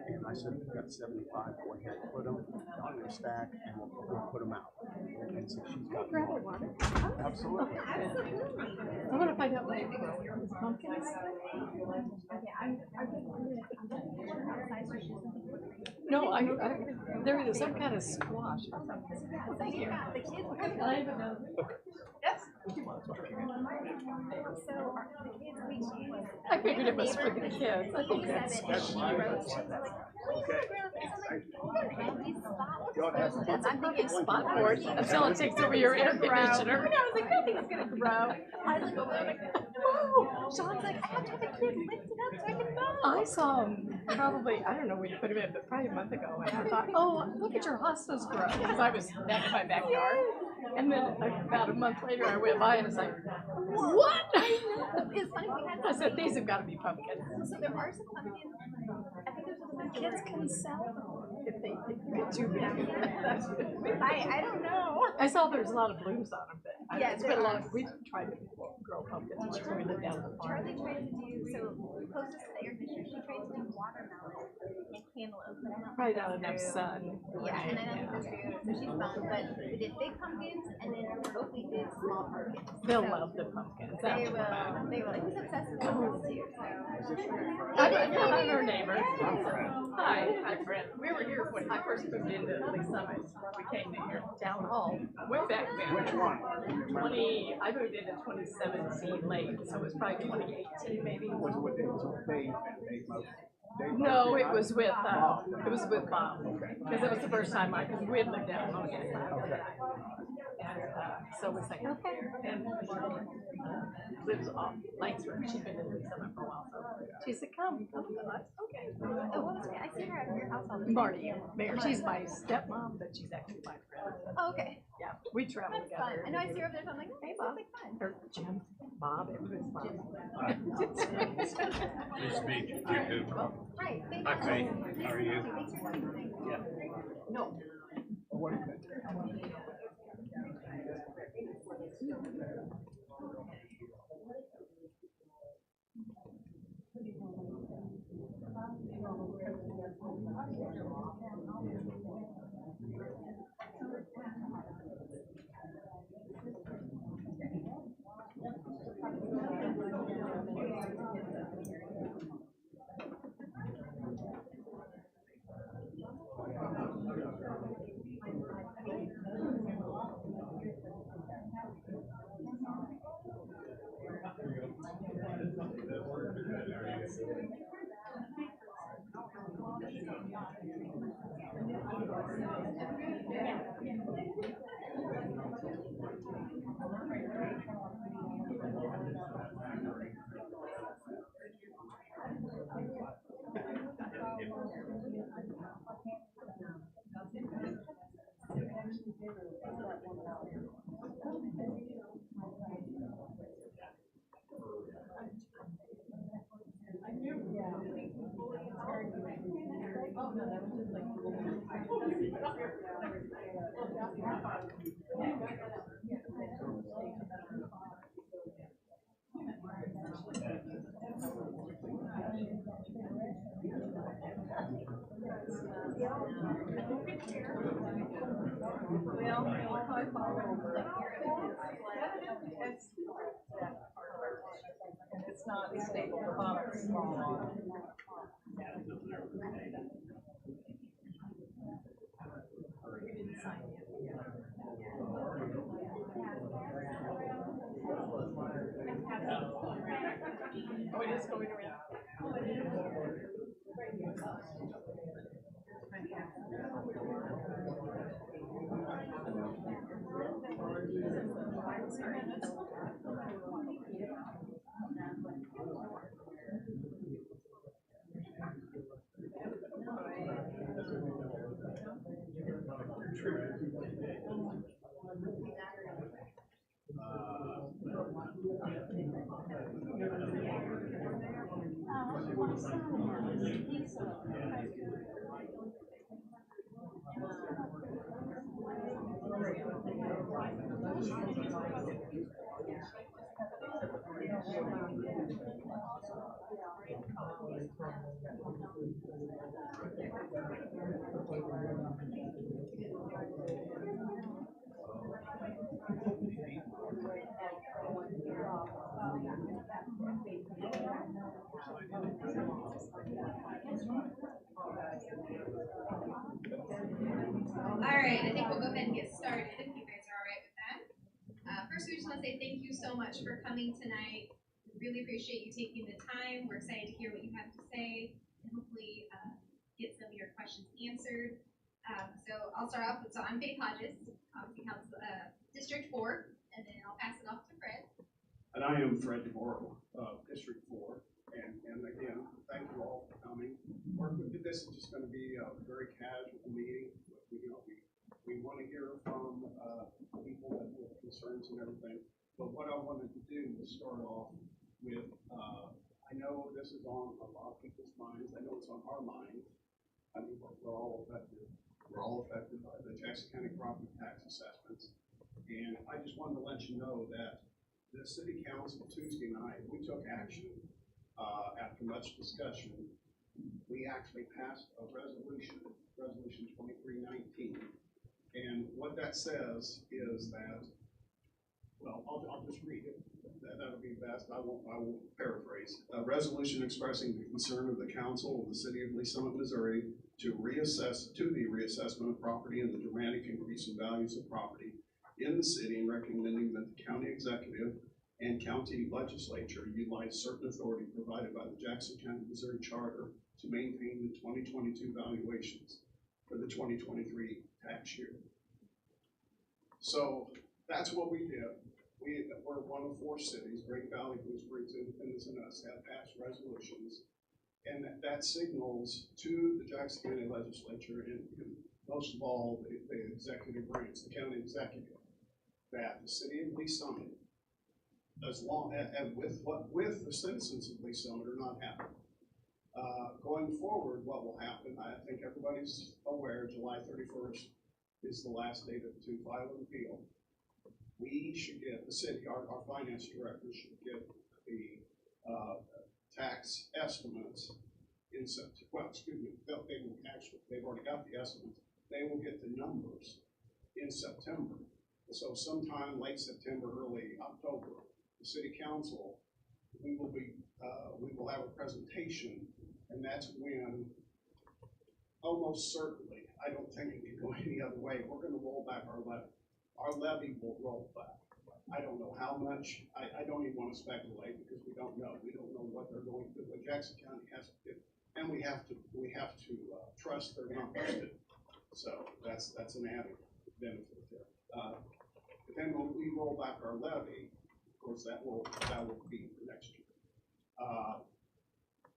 And I said, we've got 75, go ahead, put them on your stack, and we'll put them out. And so she's got them all. Absolutely. I want to find out what pumpkins. No, there is some kind of squash or something. Thank you. Yes. I figured it was for the kids. I think that's I'm thinking spot board until it takes over your air conditioner. And I was like, I think it's gonna grow. I look over there like, whoa! Sean's like, I have to have a kid lift it up so I can mow. I saw him probably, I don't know when you put him in, but probably a month ago, and I thought, oh, look at your hostas grow, because I was back in my backyard. And then about a month later, I went by and was like, what? It's funny, I said, these have got to be pumpkins. So there are some pumpkins. I think there's some kids can sell them if they get too big. I don't know. I saw there's a lot of blooms on them, but yeah, it's been a long. We tried to grow pumpkins once when we lived down at the farm. Charlie tried to do so closest to the air conditioner. She tried to do watermelon and cantaloupe. Probably not enough sun. Yeah, and I don't think that's very good. So she's fun, but we did big pumpkins and then we did small pumpkins. They'll love the pumpkins. They will. They will. He's obsessed with pumpkins too. So I'm her neighbor. Hi, friend. We were here when I first moved into the Summit. We came to here town hall way back then. Which one? 20. I moved into 2017 late, so it was probably 2018 maybe. Was it with Dave? No, it was with Bob. Because it was the first time because we had lived down in Hodges. And so it was like, okay. And lives off Langsford. She'd been in the Summit for a while. So she said, come. And I said, okay. Oh, what was it? I see her at your house all the time. Marty. She's my stepmom, but she's actually my friend. Oh, okay. Yeah, we travel together. Fun. I know I see her up there, so I'm like, hey, Bob. Or Jim, Bob, everybody's Bob. Nice to meet you, too. Hi, thank you. Hi, Faith. How are you? Thanks for coming. Yeah. No. What is it? It's not stable. The bottom is small. Oh, it is going around. All right, I think we'll go ahead and get started if you guys are all right with that. First, we just want to say thank you so much for coming tonight. We really appreciate you taking the time. We're excited to hear what you have to say and hopefully get some of your questions answered. So I'll start off with, so I'm Faith Hodges, obviously Council, District 4, and then I'll pass it off to Fred. And I am Fred DeMoro, District 4, and again, thank you all for coming. This is just going to be a very casual meeting. We want to hear from people with concerns and everything. But what I wanted to do was start off with, I know this is on a lot of people's minds. I know it's on our minds. I mean, we're all affected. We're all affected by the Jackson County property tax assessments. And I just wanted to let you know that the City Council Tuesday night, we took action after much discussion. We actually passed a resolution 2319. And what that says is that, well, I'll just read it. That'll be best. I won't paraphrase. A resolution expressing the concern of the council of the city of Lee Summit, Missouri to the reassessment of property and the dramatic increase in values of property in the city, and recommending that the county executive and county legislature utilize certain authority provided by the Jackson County, Missouri Charter to maintain the 2022 valuations for the 2023 tax year. So that's what we did. We're one of 4 cities, Great Valley, Blue Springs, Independence, and us, have passed resolutions, and that signals to the Jackson County legislature, and most of all, the executive branch, the county executive, that the city of Lee Summit, as long as with the citizens of Lee Summit, are not happy. Going forward, what will happen, I think everybody's aware, July 31st is the last date to file an appeal. We should get, the city, our finance director should get the tax estimates in September. Well, excuse me, they've already got the estimates. They will get the numbers in September. So sometime late September, early October, the city council, we will have a presentation, and that's when, almost certainly, I don't think it can go any other way, we're going to roll back our levy. Our levy will roll back. I don't know how much. I don't even want to speculate because we don't know. We don't know what they're going to do, what Jackson County has to do, and we have to trust their numbers. So that's an added benefit there. But then when we roll back our levy, of course, that will be for next year.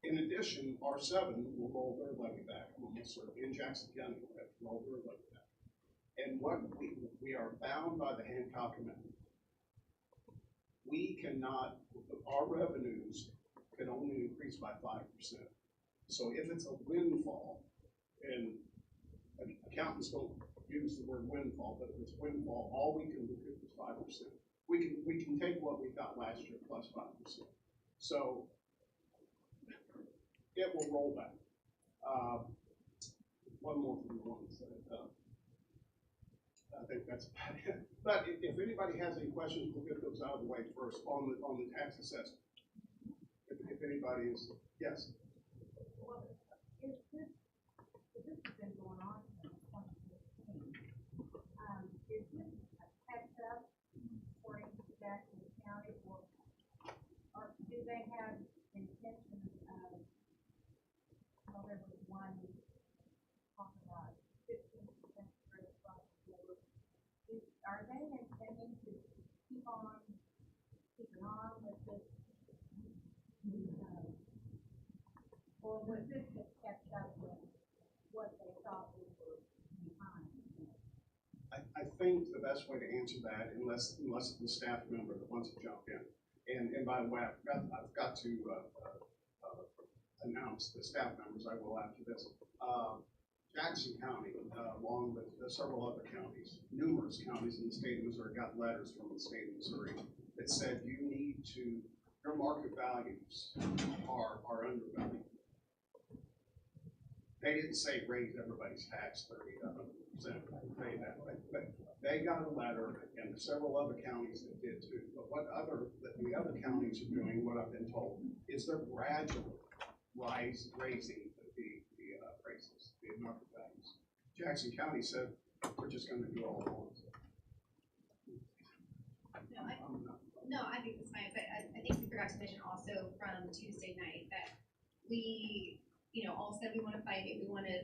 In addition, R7 will roll their levy back. In Jackson County, will have to roll their levy back. And what we are bound by the Hancock Amendment. We cannot, our revenues can only increase by 5%. So if it's a windfall, and accountants don't use the word windfall, but if it's windfall, all we can do is 5%. We can take what we got last year plus 5%. So it will roll back. One more thing I want to say. I think that's about it. But if anybody has any questions, we'll get those out of the way first on the tax assessment. If anybody is, yes. Well, this has been going on since 2015. Is this a catch-up according to Jackson County, or do they have intentions of, well, there was one talking about 15% credit across the board. Are they intending to keep on with this? Or was this just kept up with what they thought we were behind? I think the best way to answer that, unless the staff member that wants to jump in, and by the way, I've got to announce the staff members, I will after this. Jackson County, along with several other counties, numerous counties in the state of Missouri, got letters from the state of Missouri that said you need to, your market values are undervalued. They didn't say raise everybody's tax 30%, pay that way, but they got a letter, and several other counties that did too. But the other counties are doing, what I've been told, is they're gradually raising the prices, the market values. Jackson County said, we're just gonna do all at once. No, I think it's fine, but I think we forgot to mention also from Tuesday night that we, all said we wanna fight it, we wanna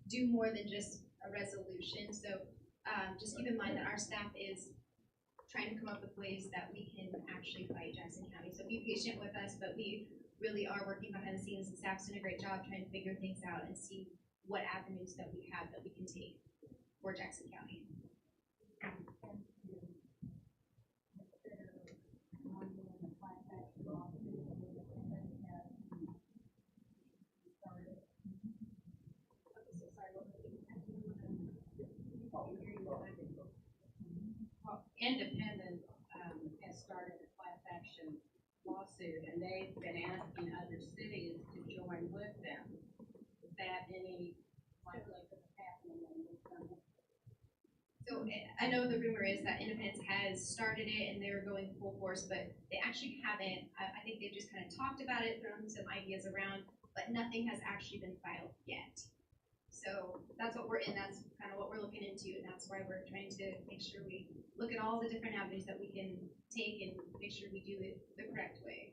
do more than just a resolution, so, just keep in mind that our staff is trying to come up with ways that we can actually fight Jackson County, so be patient with us, but we really are working behind the scenes, the staff's doing a great job trying to figure things out and see what avenues that we have that we can take for Jackson County. Independent has started a class action lawsuit, and they've been asking other cities to join with them. Is that any likelihood of happening in this summer? So I know the rumor is that Independence has started it and they're going full force, but they actually haven't. I think they've just kind of talked about it, thrown some ideas around, but nothing has actually been filed yet. So that's what we're in, that's kind of what we're looking into, and that's why we're trying to make sure we look at all the different avenues that we can take and make sure we do it the correct way.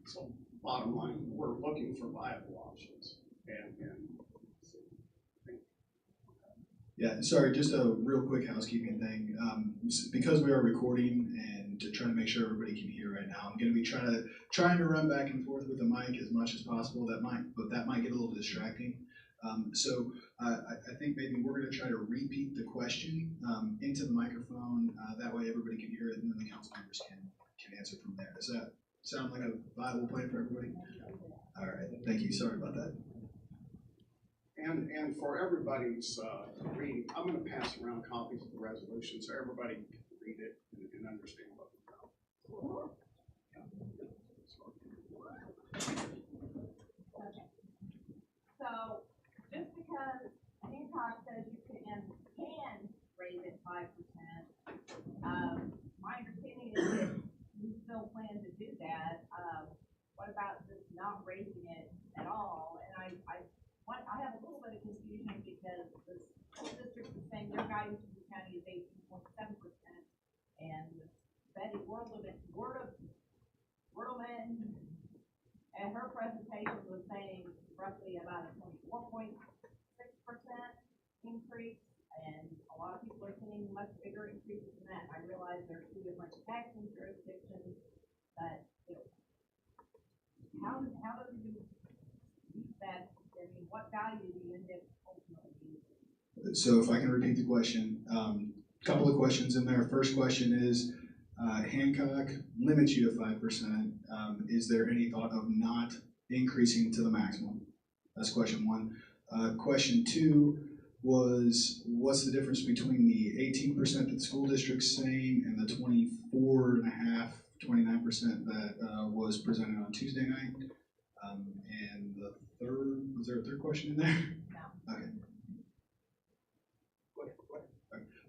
So bottom line, we're looking for viable options and yeah, sorry, just a real quick housekeeping thing. Because we are recording and to try to make sure everybody can hear right now, I'm going to be trying to run back and forth with the mic as much as possible. That might get a little distracting. So I think maybe we're going to try to repeat the question into the microphone. That way everybody can hear it, and then the council members can answer from there. Does that sound like a viable plan for everybody? All right, thank you. Sorry about that. And for everybody's reading, I'm going to pass around copies of the resolution so everybody can read it and understand what we're about. Okay. So just because Hancock says you can raise it 5%, my understanding is that you still plan to do that. What about just not raising it at all? And I have a little bit of confusion because the school district is saying their guidance to the county is 18.7%, and Betty Wordleman at her presentation was saying roughly about a 24.6% increase, and a lot of people are seeing much bigger increases than that. I realize there are two different taxing jurisdictions, but how do you use that? I mean, what value do you end up ultimately using? So if I can repeat the question, couple of questions in there. First question is, Hancock limits you to 5%. Is there any thought of not increasing to the maximum? That's question one. Question two was, what's the difference between the 18% that the school district's saying and the 29% that was presented on Tuesday night? And the third, was there a third question in there? No. Okay.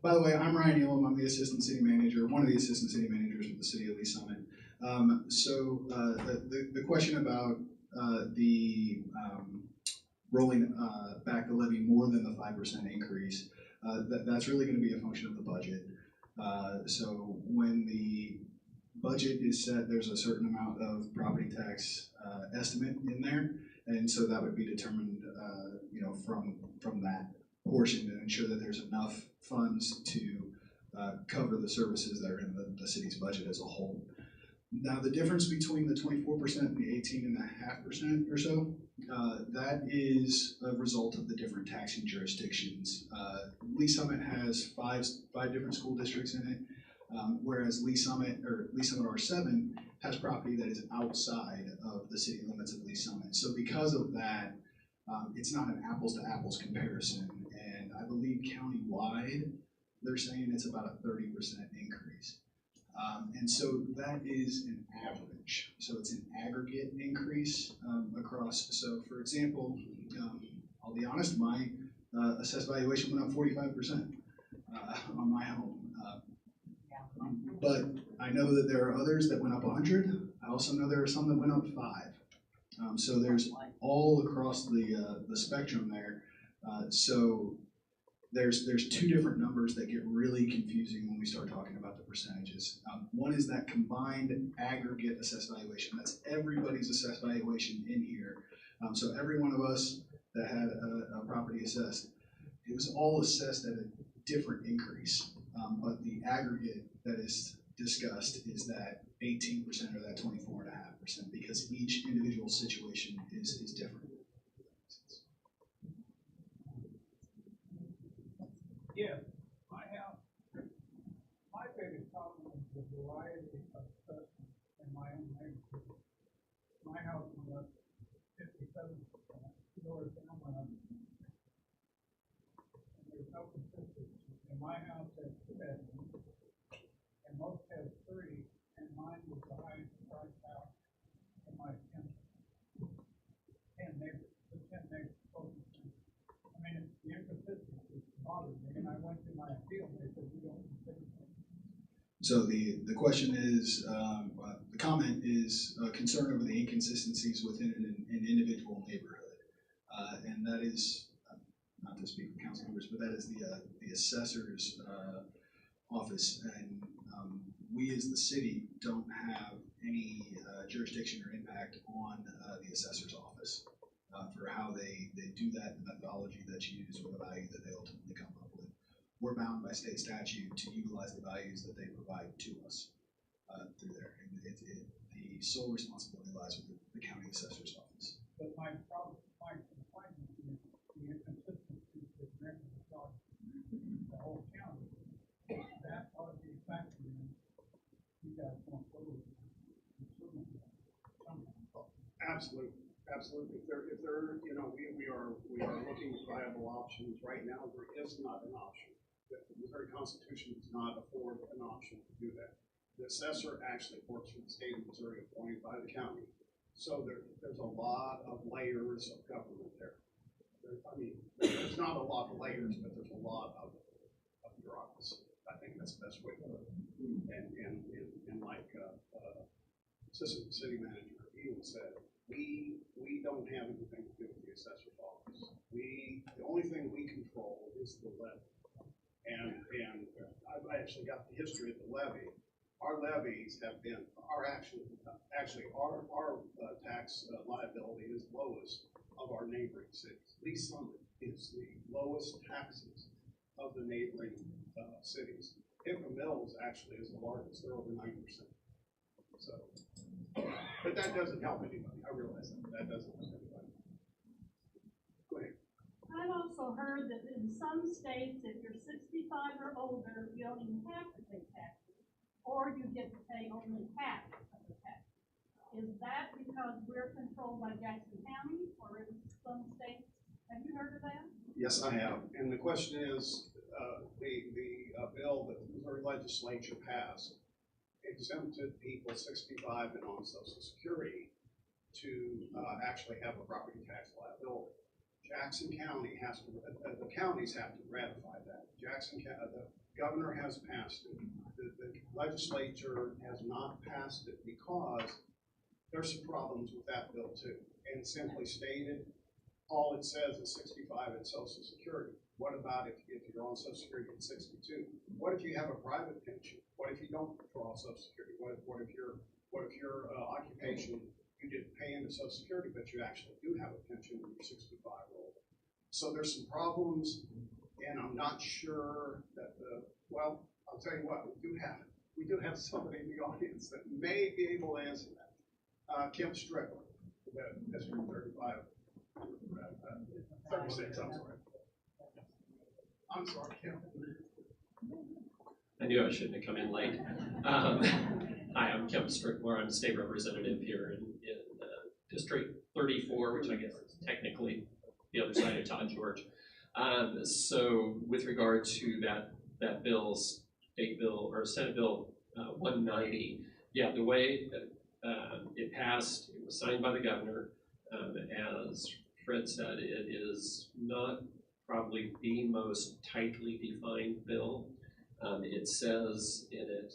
By the way, I'm Ryan Elam. I'm the assistant city manager, one of the assistant city managers with the city of Lee Summit. So the question about the rolling back the levy more than the 5% increase, that's really going to be a function of the budget. So when the budget is set, there's a certain amount of property tax estimate in there, and so that would be determined, from that portion to ensure that there's enough funds to cover the services that are in the city's budget as a whole. Now, the difference between the 24% and the 18.5% or so, that is a result of the different taxing jurisdictions. Lee Summit has five different school districts in it. Whereas Lee Summit R7 has property that is outside of the city limits of Lee Summit. So because of that, it's not an apples to apples comparison. And I believe countywide, they're saying it's about a 30% increase. And so that is an average. So it's an aggregate increase across. So for example, I'll be honest, my assessed valuation went up 45% on my home. But I know that there are others that went up 100. I also know there are some that went up 5. So there's all across the spectrum there. So there's two different numbers that get really confusing when we start talking about the percentages. One is that combined aggregate assessed valuation. That's everybody's assessed valuation in here. So every one of us that had a property assessed, it was all assessed at a different increase. But the aggregate that is discussed is that 18% or that 24.5%, because each individual situation is different. Yes, my biggest problem is the variety of assessments in my own neighborhood. My house went up 57%, yours went up. And there's no consistency. And my house has 7, and most have 3, and mine was the highest priced house in my 10 neighbors, the 10 neighbors closest to me. I mean, it's the inconsistency bothers me, and I went to my appeal, and they said, we don't consider it. So the question is, the comment is concern over the inconsistencies within an individual neighborhood. And that is, not to speak for council members, but that is the assessor's office. And we as the city don't have any jurisdiction or impact on the assessor's office for how they do that, the methodology that's used, or the value that they ultimately come up with. We're bound by state statute to utilize the values that they provide to us through there. And the sole responsibility lies with the county assessor's office. But my problem, my complaint is the inconsistency that members across the whole county. That ought to be factored in. You guys want to Absolutely. Absolutely. If there, you know, we are looking at viable options. Right now, there is not an option. The Missouri Constitution does not afford an option to do that. The assessor actually works for the state of Missouri, appointed by the county. So there's a lot of layers of government there. There's not a lot of layers, but there's a lot of bureaucracy. I think that's the best way to put it. And like assistant city manager even said, we don't have anything to do with the assessor's office. The only thing we control is the levy. And I've actually got the history of the levy. Our levies have been, our tax liability is lowest of our neighboring cities. Lee Summit is the lowest taxes of the neighboring cities. Hickory Mills actually is the largest, they're over 9%. So, but that doesn't help anybody. I realize that doesn't help anybody. Go ahead. I've also heard that in some states, if you're 65 or older, you don't even have to pay taxes, or you get to pay only half of the taxes. Is that because we're controlled by Jackson County, or in some states? Have you heard of that? Yes, I have. And the question is, the bill that the Missouri legislature passed exempted people 65 and on Social Security to actually have a property tax liability. Jackson County has to, the counties have to ratify that. The governor has passed it. The legislature has not passed it because there's some problems with that bill too. And simply stated, all it says is 65 and Social Security. What about if you're on Social Security at 62? What if you have a private pension? What if you don't draw Social Security? What if your occupation, you didn't pay into Social Security, but you actually do have a pension when you're 65 or older? So there's some problems, and I'm not sure that well, I'll tell you what, we do have somebody in the audience that may be able to answer that. Kim Strickland, District 35, 36, I'm sorry, Kim. I knew I shouldn't have come in late. Hi, I'm Kemp Strickler. I'm state representative here in District 34, which I guess is technically the other side of Todd George. So with regard to that bill, State Bill or Senate Bill 190, yeah, the way it passed, it was signed by the governor. As Fred said, it is not probably the most tightly defined bill. It says in it,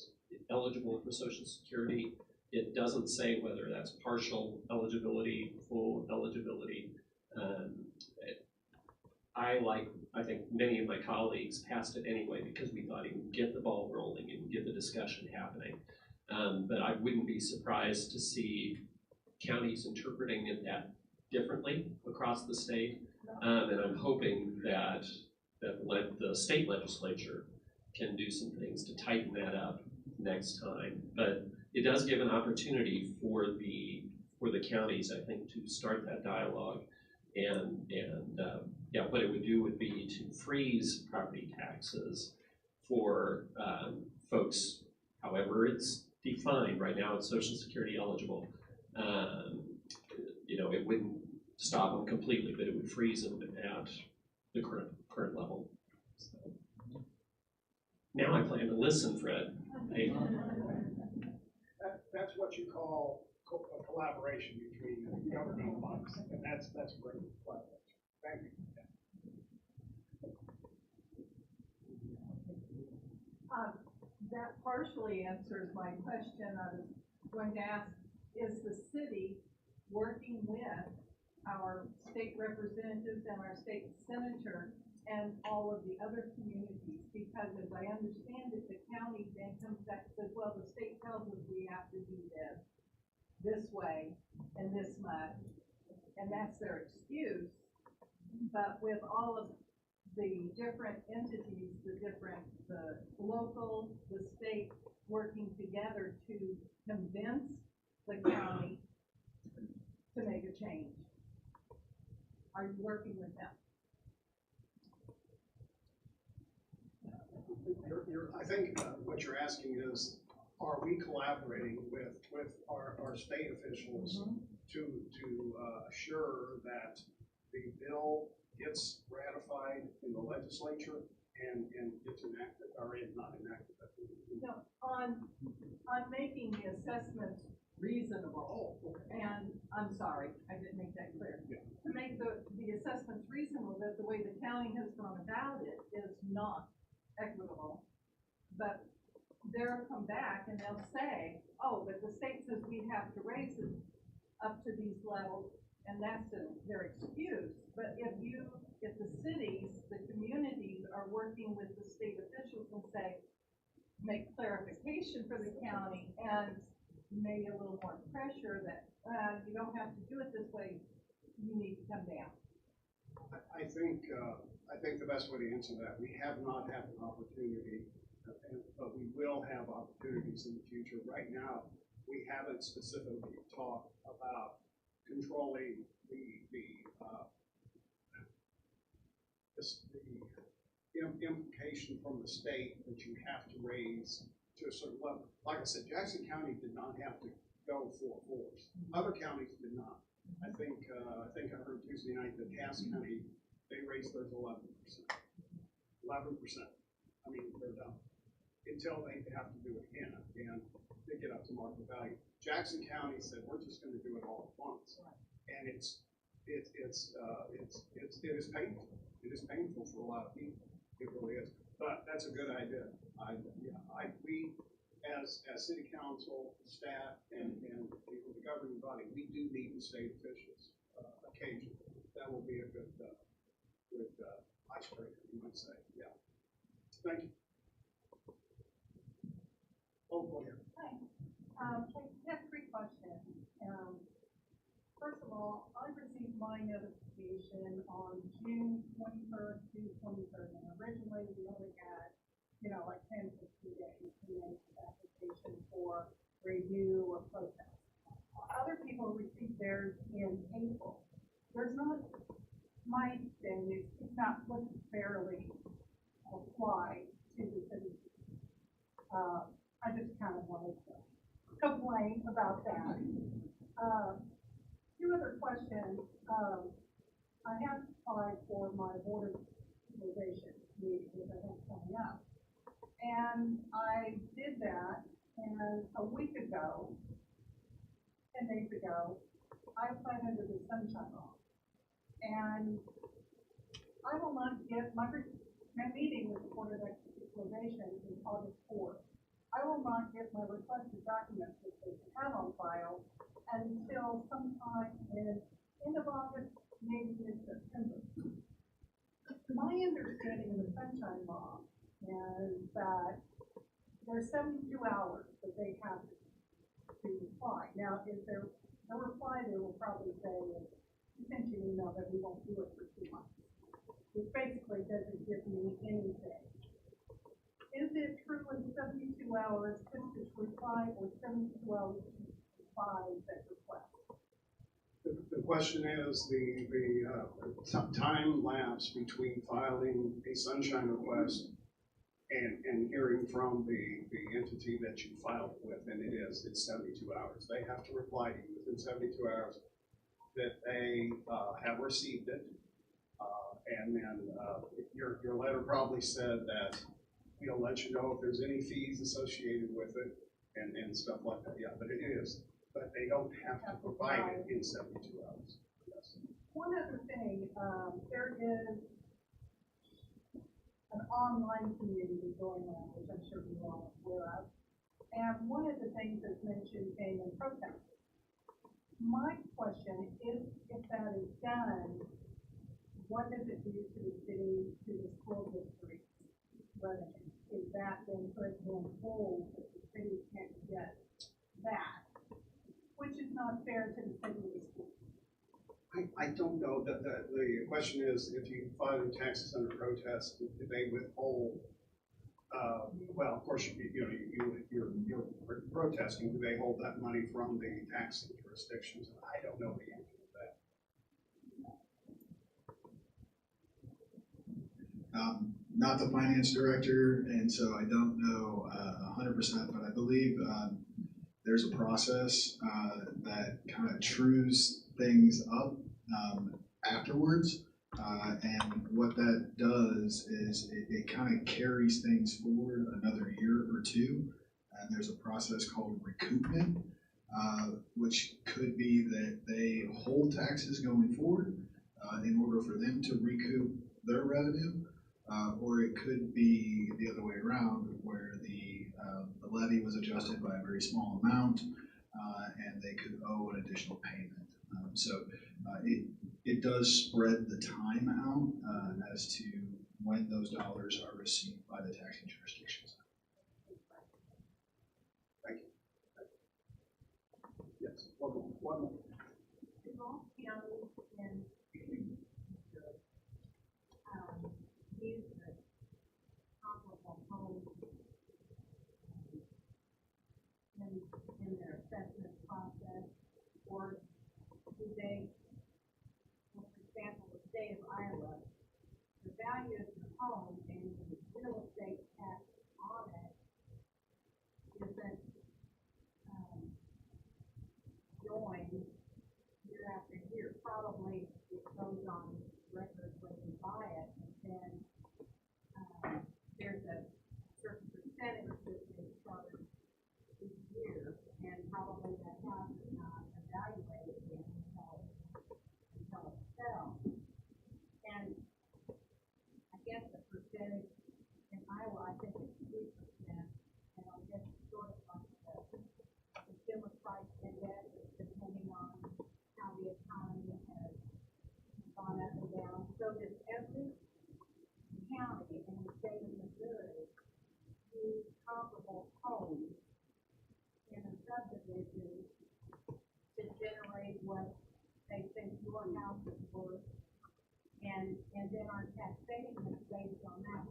eligible for Social Security. It doesn't say whether that's partial eligibility, full eligibility. I think many of my colleagues passed it anyway because we thought it would get the ball rolling and get the discussion happening. But I wouldn't be surprised to see counties interpreting it that differently across the state. And I'm hoping that the state legislature can do some things to tighten that up next time. But it does give an opportunity for the counties, I think, to start that dialogue. And yeah, what it would do would be to freeze property taxes for folks, however it's defined. Right now, it's Social Security eligible. You know, it wouldn't stop them completely, but it would freeze them at the current level. So, now I plan to listen, Fred. Hey. That's what you call a collaboration between governmental bodies, and that's a great collaboration. Thank you. That partially answers my question. I was going to ask, is the city working with our state representatives and our state senator and all of the other communities? Because as I understand it, the county then comes back and says, well, the state tells us we have to do this way and this much, and that's their excuse. But with all of the different entities, the local, the state working together to convince the county to make a change, are you working with them? I think what you're asking is, are we collaborating with our state officials to assure that the bill gets ratified in the legislature and gets enacted, or is not enacted? No, on making the assessments reasonable, and I'm sorry, I didn't make that clear. Yeah. To make the assessments reasonable, that the way the county has gone about it is not equitable, but they'll come back and they'll say, oh, but the state says we have to raise it up to these levels, and that's their excuse. But if the cities, the communities are working with the state officials and say, make clarification for the county and maybe a little more pressure that you don't have to do it this way, you need to come down. I think the best way to answer that, we have not had an opportunity, but we will have opportunities in the future. Right now, we haven't specifically talked about controlling the implication from the state that you have to raise to a certain level. Like I said, Jackson County did not have to go full force. Other counties did not. I think I heard Tuesday night that Cass County, they raised theirs 11%. 11%. I mean, they're done. Until they have to do it again and pick it up to market value. Jackson County said, we're just going to do it all at once. And it is painful. It is painful for a lot of people. It really is. But that's a good idea. We as city council, staff, and the governing body, we do need the state officials occasionally. That will be a good icebreaker, you might say. Yeah. Thank you. Oh, go ahead. Hi. I have 3 questions. First of all, I received my notification on June 21st to 23rd, and originally we only had, like 10 to 2 days to make the application for review or protest. Other people received theirs in April. There's not, my thing is, it's not what's fairly applied to the city. I just kind of wanted to complain about that. Two other questions. I have applied for my board of supervision meeting that I have coming up. And I did that, and a week ago, 10 days ago, I applied under the sunshine law. And I will not get my meeting with the Board of Supervision is August 4th. I will not get my requested documents that they have on file until sometime in end of August, maybe mid-September. My understanding of the sunshine law is that there's 72 hours that they have to reply. Now, if there's no reply, they will probably say, we sent you an email that we won't do it for 2 months, which basically doesn't give me anything. Is it true in 72 hours to reply, or 72 hours to reply that request? The question is the time lapse between filing a sunshine request and hearing from the entity that you filed with, and it's 72 hours. They have to reply to you within 72 hours that they have received it, and then your letter probably said that we'll let you know if there's any fees associated with it and stuff like that. Yeah, but it is. But they don't have to provide it in 72 hours. Yes. One other thing, there is an online community going on, which I'm sure you all are aware of. And one of the things that's mentioned came in protest. My question is, if that is done, what does it do to the city, to the school district revenue? Is that then put on hold that the city can't get that? Which is not fair to the city of the school. I don't know. The question is, if you file your taxes under protest, do they withhold? Well, of course, you're protesting. Do they hold that money from the taxing jurisdictions? I don't know the answer to that. Not the finance director, and so I don't know 100%, but I believe there's a process that kind of trues things up afterwards, and what that does is it kind of carries things forward another year or two, and there's a process called recoupment, which could be that they hold taxes going forward in order for them to recoup their revenue, or it could be the other way around, where the levy was adjusted by a very small amount, and they could owe an additional payment. It does spread the time out as to when those dollars are received by the taxing jurisdictions. Thank you. Yes. One more. In all counties and use the comparable homes in their assessment process, or do they, for example, the state of Iowa, the value of the home and the real estate tax on it isn't going year after year. Probably it goes on record when you buy it, and then there's a certain percentage that they charge each year, and probably that house is not evaluated yet until it sells. And I guess the percentage in Iowa, I think it's 3%, and I guess it's sort of like the consumer price index, depending on how the economy has gone up and down. So does every county in the state of Missouri use comparable homes in a subdivision to generate what they think your house is worth, and then our taxation is based on that?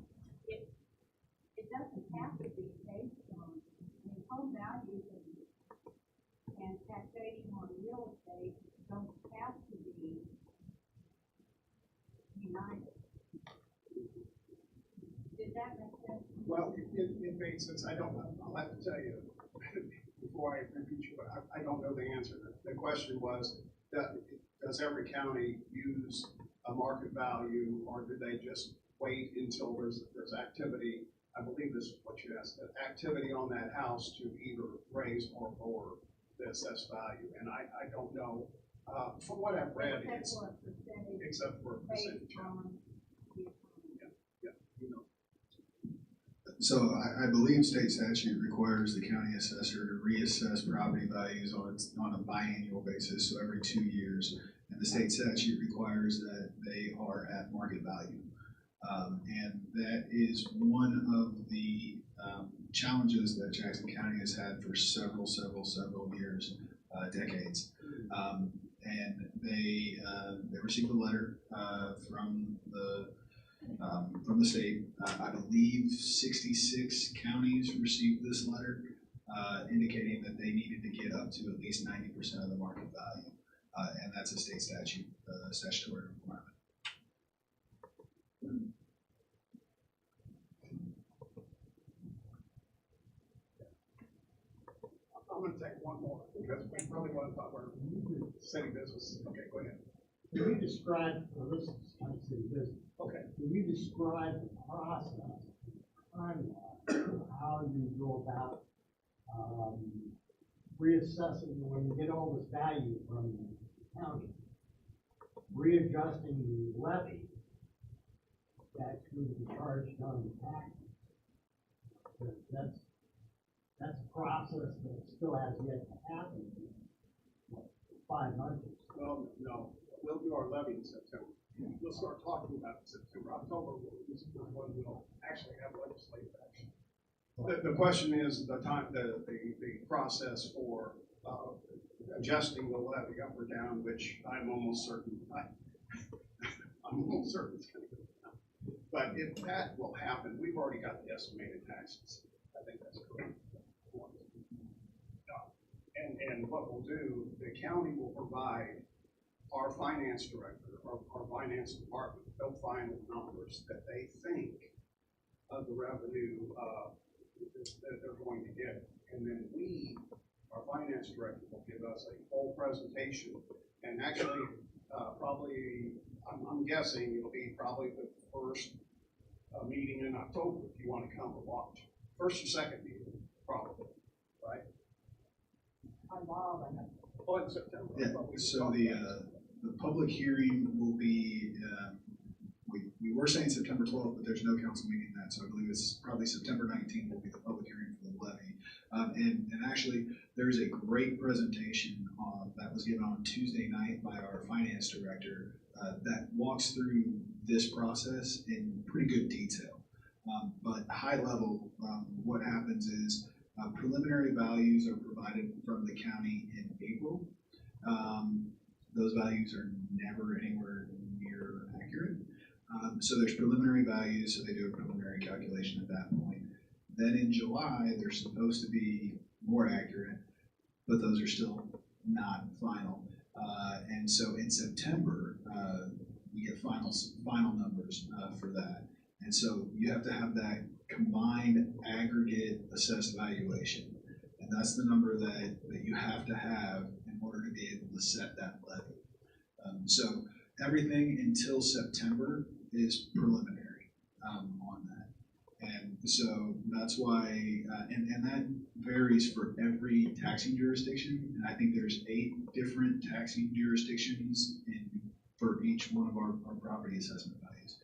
It doesn't have to be based on, home values and taxation on real estate don't have to be united. Did that make sense? Well, it makes sense. I don't know. I'll have to tell you, before I repeat you, I don't know the answer. The question was, does every county use a market value, or do they just wait until there's activity? I believe this is what you asked, activity on that house to either raise or lower the assessed value. And I don't know, from what I've read, it's, except for a percentage. You know. So I believe state statute requires the county assessor to reassess property values on a biannual basis, so every 2 years. And the state statute requires that they are at market value. And that is one of the challenges that Jackson County has had for several years, decades. And they received a letter from the state. I believe 66 counties received this letter, indicating that they needed to get up to at least 90% of the market value. And that's a state statute, statutory requirement. I'm going to take one more because we really want to talk about city business. Okay, go ahead. Can you describe, well, this is kind of city business. Okay. Can you describe the process, how you go about reassessing when you get all this value from the county, readjusting the levy that's going to be charged on the taxes? That's a process that still has yet to happen. 5 months. Well, no, we'll do our levy in September. We'll start talking about it in September. October is when we'll actually have legislative action. The question is the process for adjusting the levy up or down, which I'm almost certain I'm almost certain it's going to go down. But if that will happen, we've already got the estimated taxes. I think that's correct. And what we'll do, the county will provide our finance director, our finance department, they'll find the numbers that they think of the revenue that they're going to get. And then our finance director, will give us a full presentation. And actually, probably, I'm guessing it'll be probably the first meeting in October if you want to come and watch. First or second meeting, probably, right? Oh, in September. Yeah, so the public hearing will be, we were saying September 12th, but there's no council meeting then, so I believe it's probably September 19th will be the public hearing for the levy. And actually, there's a great presentation that was given on Tuesday night by our finance director that walks through this process in pretty good detail. But high level, what happens is preliminary values are provided from the county in April. Those values are never anywhere near accurate. So there's preliminary values, so they do a preliminary calculation at that point. Then in July, they're supposed to be more accurate, but those are still not final. And so in September, we get final numbers for that. And so you have to have that combined aggregate assessed valuation. And that's the number that you have to have in order to be able to set that levy. So everything until September is preliminary on that. And so that's why, and that varies for every taxing jurisdiction. And I think there's 8 different taxing jurisdictions for each one of our property assessment values.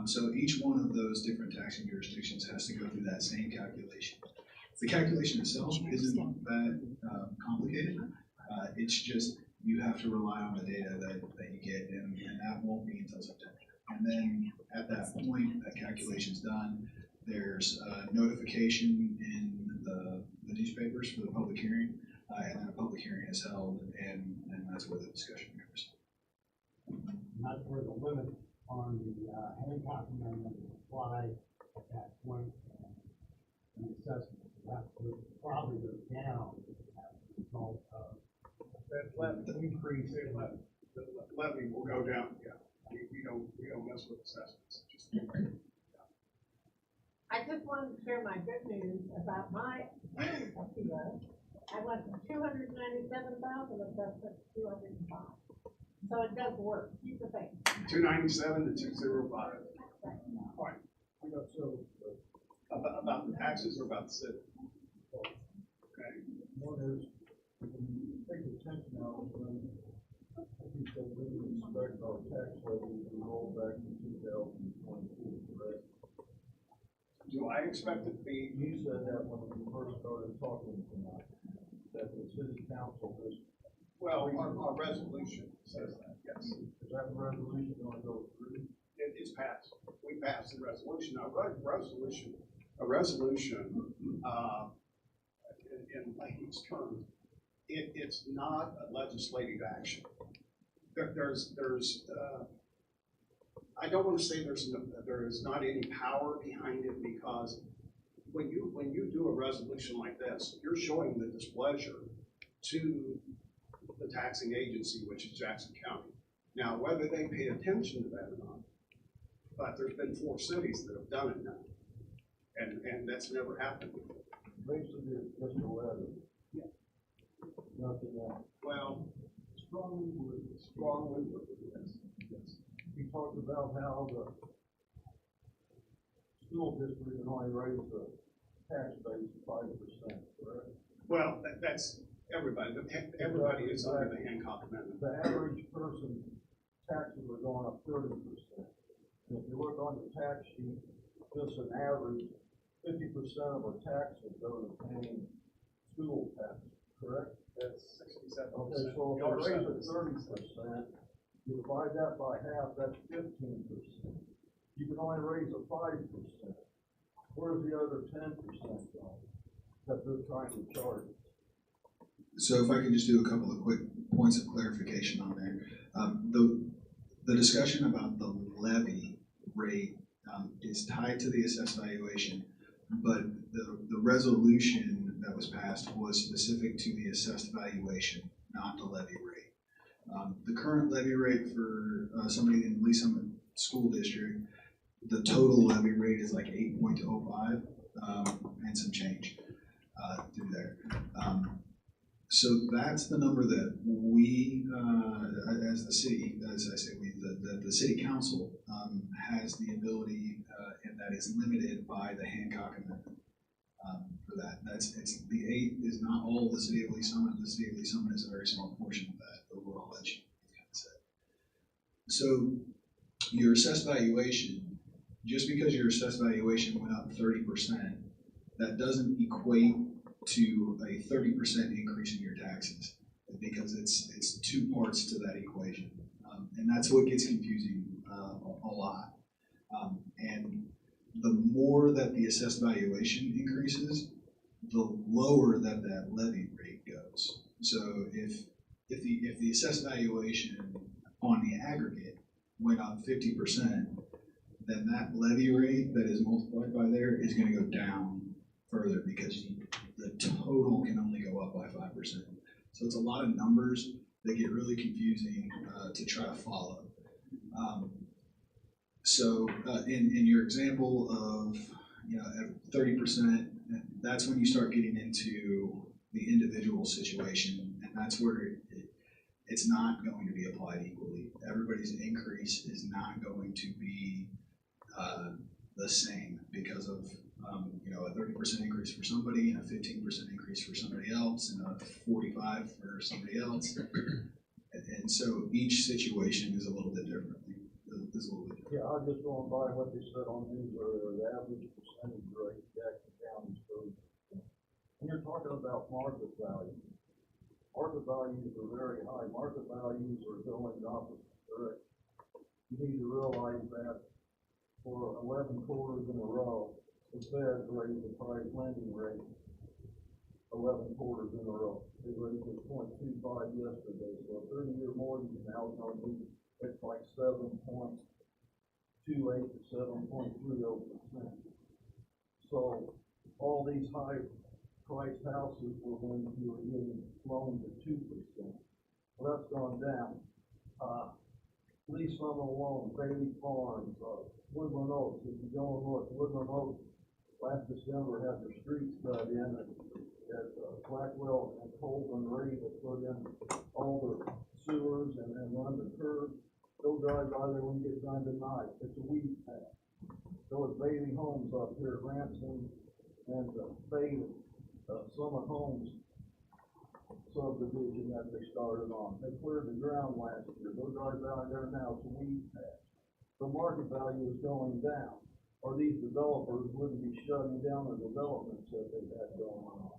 So each one of those different taxing jurisdictions has to go through that same calculation. The calculation itself isn't that complicated. It's just you have to rely on the data that you get, and that won't be until September. And then at that point, that calculation's done. There's notification in the newspapers for the public hearing, and then a public hearing is held, and that's where the discussion occurs. Not where the limit on the Hancock Amendment apply at that point, and the assessment that would probably go down as a result of that increase. The levy will go down. Yeah, we don't mess with assessments. Just I just wanted to share my good news about my I went from 297,000 up to 205. So it does work, keep the faith. 297 to 205. I got so, About the taxes or about the city? Okay. one is, when you take the attention out of them, I think that we expect our tax levy to roll back in 2022, correct? Do I expect it to be? You said that when we first started talking tonight, that the city council is, Well, our resolution says that, yes. is that resolution gonna go through? It's passed. We passed the resolution. Now, a resolution, in Lake's terms, it's not a legislative action. I don't want to say there is not any power behind it, because when you do a resolution like this, you're showing the displeasure to the taxing agency, which is Jackson County. Now, whether they pay attention to that or not, but there's been 4 cities that have done it now, and that's never happened before. Basically, it's just a letter. Yeah. Nothing else. Well, strongly worded, yes, yes. You talked about how the school district can only raise the tax base 5%, correct? Well, that's everybody, everybody is under the Hancock Amendment. The average person taxes are going up 30%. And if you look on the tax sheet, just an average, 50% of our taxes go to paying school tax, correct? That's 67%. Okay, so if you raise it 30%, you divide that by half, that's 15%. You can only raise it 5%. Where's the other 10% going that they're trying to charge? So if I can just do a couple of quick points of clarification on there. The discussion about the levy rate is tied to the assessed valuation, but the resolution that was passed was specific to the assessed valuation, not the levy rate. The current levy rate for somebody in Lee Summit School District, the total levy rate is like 8.05 and some change through there. So that's the number that we, as the city, as I say, the city council has the ability, and that is limited by the Hancock Amendment for that. The 8 is not all of the city of Lee Summit. The city of Lee Summit is a very small portion of that overall, as you kind of said. So your assessed valuation, just because your assessed valuation went up 30%, that doesn't equate to a 30% increase in your taxes, because it's 2 parts to that equation, and that's what gets confusing a lot. And the more that the assessed valuation increases, the lower that levy rate goes. So if the assessed valuation on the aggregate went up 50%, then that levy rate that is multiplied by there is going to go down further, because the total can only go up by 5%. So it's a lot of numbers that get really confusing to try to follow. So in your example of 30%, that's when you start getting into the individual situation, and that's where it's not going to be applied equally. Everybody's increase is not going to be the same, because of a 30% increase for somebody, and a 15% increase for somebody else, and a 45% for somebody else. And so each situation is a little bit different. Yeah, I was just going by what they said on news earlier, the average percentage rate Jackson County is 30%. And you're talking about market value. Market values are very high. Market values are going up. Correct. You need to realize that for 11 quarters in a row, the Fed raised the price lending rate 11 quarters in a row. They raised it 0.25 yesterday, so a 30-year mortgage now is going to be, it's like 7.28 to 7.30%. So all these high-priced houses were when you were getting loans at 2%. Well, that's gone down. Lee Summit Loan, Bailey Farms, Woodland Oaks. If you go and look, Woodland Oaks last December had their streets cut in, and Blackwell and Colvin Reed that put in all the sewers and run the curbs. Go drive by there when you get done tonight. It's a weed patch. Go with Bailey Homes up here at Ransom and Bailey, Summit Homes subdivision that they started on. They cleared the ground last year. Go drive by there now. It's a weed patch. The market value is going down, or these developers wouldn't be shutting down the developments that they've had going on.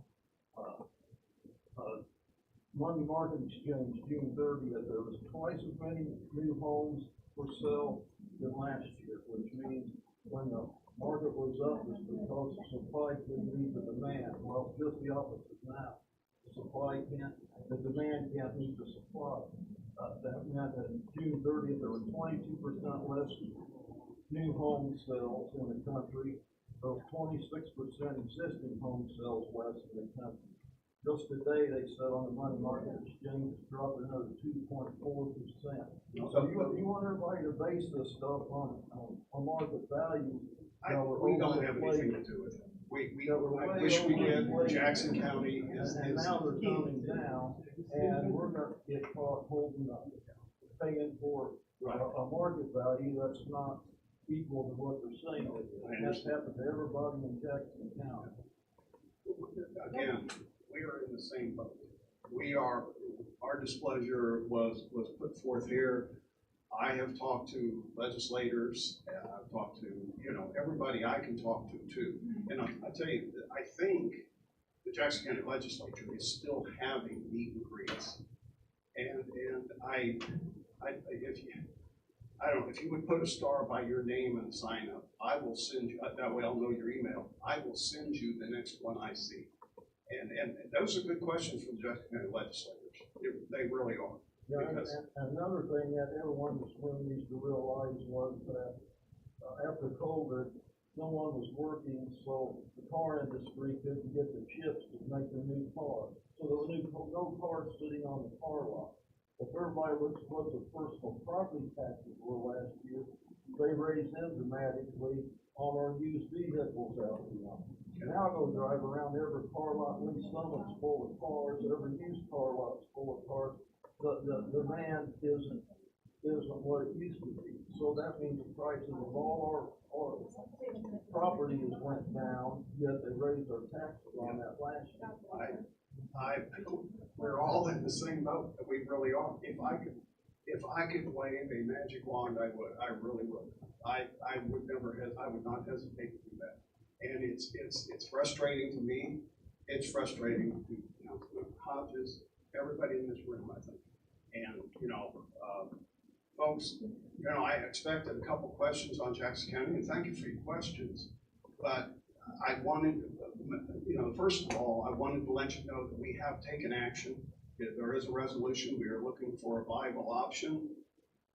Money Market Exchange, June 30th, there was twice as many new homes for sale than last year, which means when the market was up, it's because the supply couldn't meet the demand. Well, just the opposite now. The demand can't meet the supply. That meant that June 30th, there were 22% less new home sales in the country. There was 26% existing home sales less in the country. Just today, they said on the money market exchange, it's dropped another 2.4%. So you want everybody to base this stuff on market value. We don't have anything to do with it. I wish we did. Jackson County is. And now they're coming down, and we're gonna get caught holding up, paying for a market value that's not equal to what they're saying. That's happened to everybody in Jackson County. Again, we are in the same boat. Our displeasure was put forth here. I have talked to legislators, I've talked to, everybody I can talk to too. And I tell you, I think the Jackson County Legislature is still having meet and greets. And if you would put a star by your name and sign up, I will send you, that way I'll know your email. I will send you the next one I see. And those are good questions from the Jackson County legislators. They really are. Yeah, and another thing that everyone was needs to realize was that after COVID, no one was working, so the car industry couldn't get the chips to make their new cars. So there were no cars sitting on the car lot. If everybody looks at what the personal property taxes were last year, they raised them dramatically on our used vehicles out here. Now go drive around every car lot, Lee Summit's full of cars, every used car lot's full of cars. The demand isn't what it used to be. So that means the prices of all our properties went down, yet they raised our taxes on that last year. We're all in the same boat. We really are. If I could wave a magic wand, I would. I really would. I would not hesitate to do that. And it's frustrating to me. It's frustrating to Councilmember Hodges, everybody in this room, I think. And folks, I expected a couple questions on Jackson County, and thank you for your questions. But I wanted, first of all, I wanted to let you know that we have taken action. There is a resolution. We are looking for a viable option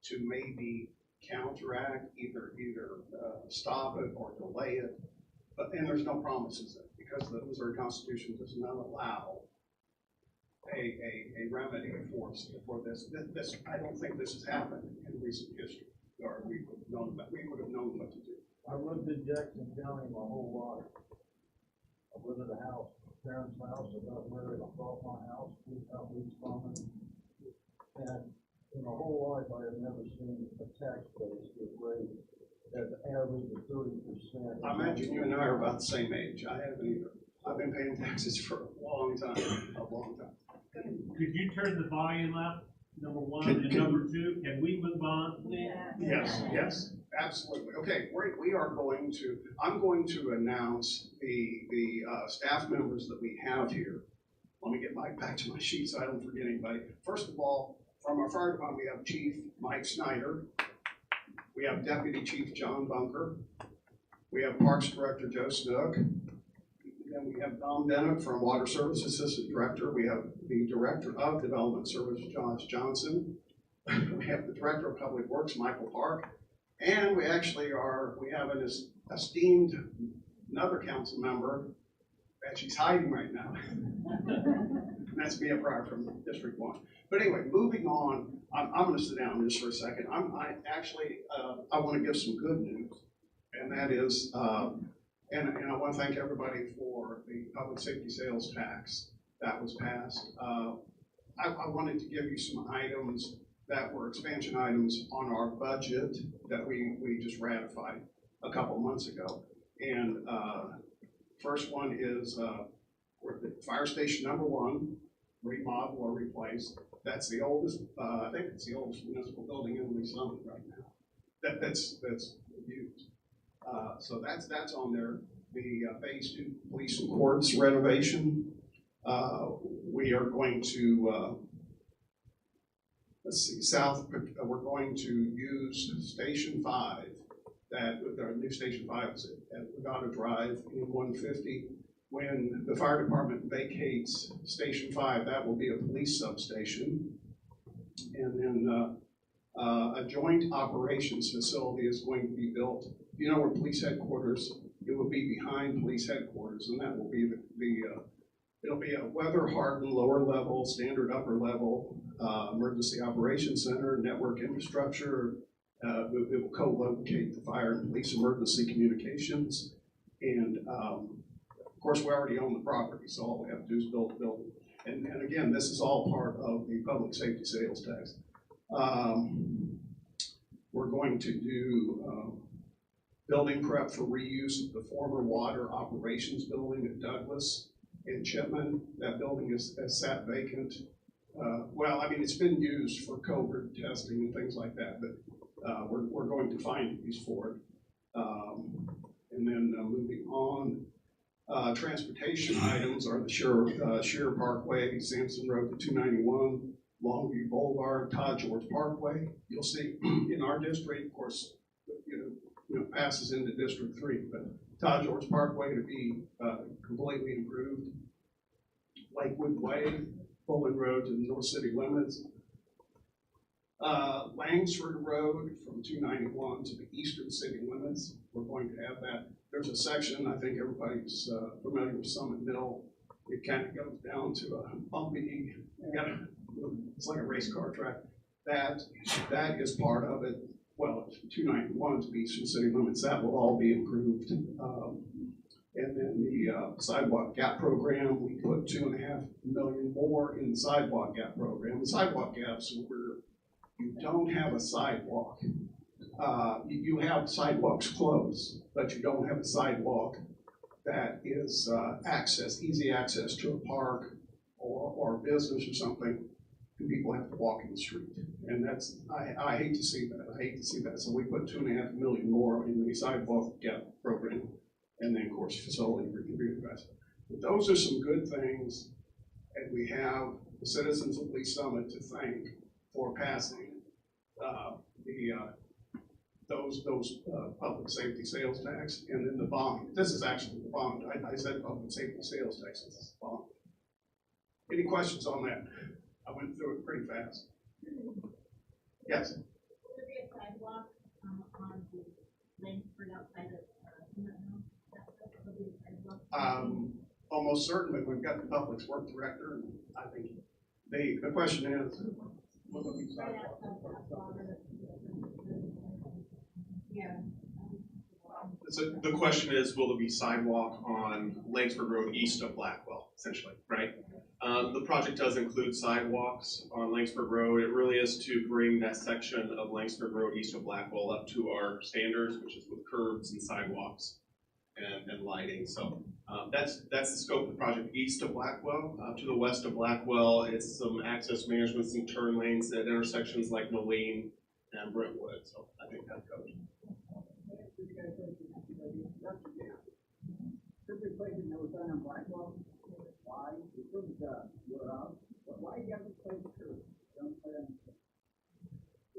to maybe counteract, either stop it or delay it. And there's no promises there because the Missouri Constitution does not allow a remedy for this. I don't think this has happened in recent history, or we would have known what to do. I lived in Jackson County my whole life. I lived in a house, parents' house. I got married. I bought my house. We got leased from it. And in my whole life, I have never seen a tax base get raised at the average of 30%. I imagine you and I are about the same age. I haven't either. I've been paying taxes for a long time. Could you turn the volume up, number one, and number two? Can we move on, please? Yes, absolutely. Okay, we are going to, I'm going to announce the staff members that we have here. Let me get back to my sheet so I don't forget anybody. First of all, from our fire department, we have Chief Mike Snyder. We have Deputy Chief John Bunker. We have Parks Director Joe Snook. And we have Dom Bennett from Water Service Assistant Director. We have the Director of Development Service, Josh Johnson. We have the Director of Public Works, Michael Park. And we have an esteemed another council member that she's hiding right now. And that's Mia Pryor from District 1. But anyway, moving on, I'm going to sit down just for a second. I want to give some good news, and that is And I want to thank everybody for the public safety sales tax that was passed. I wanted to give you some items that were expansion items on our budget that we just ratified a couple months ago. And first one is fire station number 1, remodel or replace. That's the oldest, I think it's the oldest municipal building in Lee Summit right now. That's used. So that's on there. The phase 2 police and courts renovation. We are going to, let's see, we're going to use Station 5, that our new Station 5 is at Regatta Drive in 150. When the fire department vacates Station 5, that will be a police substation. And then a joint operations facility is going to be built. You know where police headquarters, it will be behind police headquarters, and that will be it'll be a weather-hardened lower level, standard upper level emergency operations center, network infrastructure. It will co-locate the fire and police emergency communications. And of course, we already own the property, so all we have to do is build the building. And again, this is all part of the public safety sales tax. We're going to do building prep for reuse of the former water operations building at Douglas and Chipman. That building has sat vacant. Well, I mean, it's been used for COVID testing and things like that, but we're going to find use for it. And then moving on, transportation items are the Shearer Parkway, Sampson Road to 291, Longview Boulevard, Todd George Parkway. You'll see in our district, of course, passes into District 3, but Todd George Parkway to be completely improved. Lakewood Way, Bowling Road to the North City limits. Langsford Road from 291 to the eastern city limits. We're going to have that. There's a section, I think everybody's familiar with Summit Mill. It kind of goes down to a bumpy, it's like a race car track. That is part of it. Well, 291 to the eastern city limits, that will all be improved. And then the sidewalk gap program, we put $2.5 million more in the sidewalk gap program. The sidewalk gaps are where you don't have a sidewalk. You have sidewalks closed, but you don't have a sidewalk that is easy access to a park or a business or something, and people have to walk in the street. And that's, I hate to see that. I hate to see that. So we put $2.5 million more in the sidewalk gap program, and then of course facility reinvestment. But those are some good things, and we have the citizens of Lee Summit to thank for passing those public safety sales tax, and then the bond. This is actually the bond. I said public safety sales tax. This is the bond. Any questions on that? I went through it pretty fast. Yes. Will there be a sidewalk on the Langsford outside of Almost certainly. We've got the public works director, and I think the question is, will there be sidewalk? Yeah. So the question is, will there be sidewalk on Langsford Road east of Blackwell, essentially, right? The project does include sidewalks on Langsford Road. It really is to bring that section of Langsford Road east of Blackwell up to our standards, which is with curbs and sidewalks and lighting. So that's the scope of the project east of Blackwell. To the west of Blackwell, it's some access management, some turn lanes at intersections like Moline and Brentwood. So I think that covers it.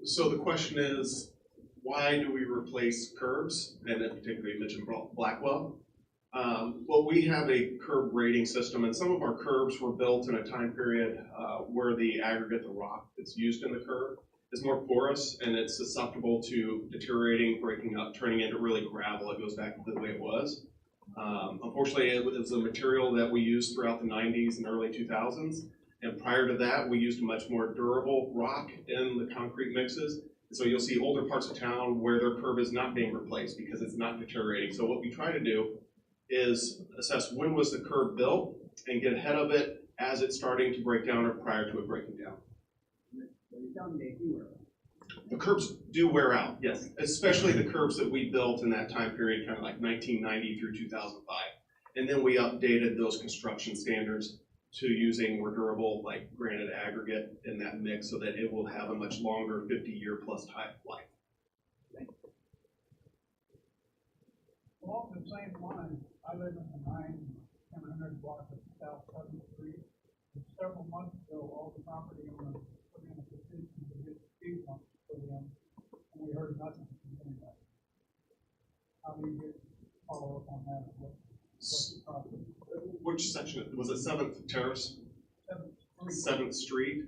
So the question is, why do we replace curbs? And in particular, you mentioned Blackwell. Well, we have a curb rating system, and some of our curbs were built in a time period where the aggregate, the rock that's used in the curb, is more porous and it's susceptible to deteriorating, breaking up, turning into really gravel. It goes back to the way it was. Unfortunately, it was a material that we used throughout the 90s and early 2000s. And prior to that, we used a much more durable rock in the concrete mixes. So you'll see older parts of town where their curb is not being replaced because it's not deteriorating. So what we try to do is assess when was the curb built and get ahead of it as it's starting to break down or prior to it breaking down. The curbs do wear out, yes, especially the curbs that we built in that time period, kind of like 1990 through 2005. And then we updated those construction standards to using more durable, like granite aggregate in that mix so that it will have a much longer 50-year plus type life. Along the same line, I live in the 900 block of South 7th Street. And several months ago, all the property owners put in a petition to get speed bumps put in, and we heard nothing from anybody. How do you get follow up on that? What's the problem? Which section, was it 7th Terrace? 7th Street?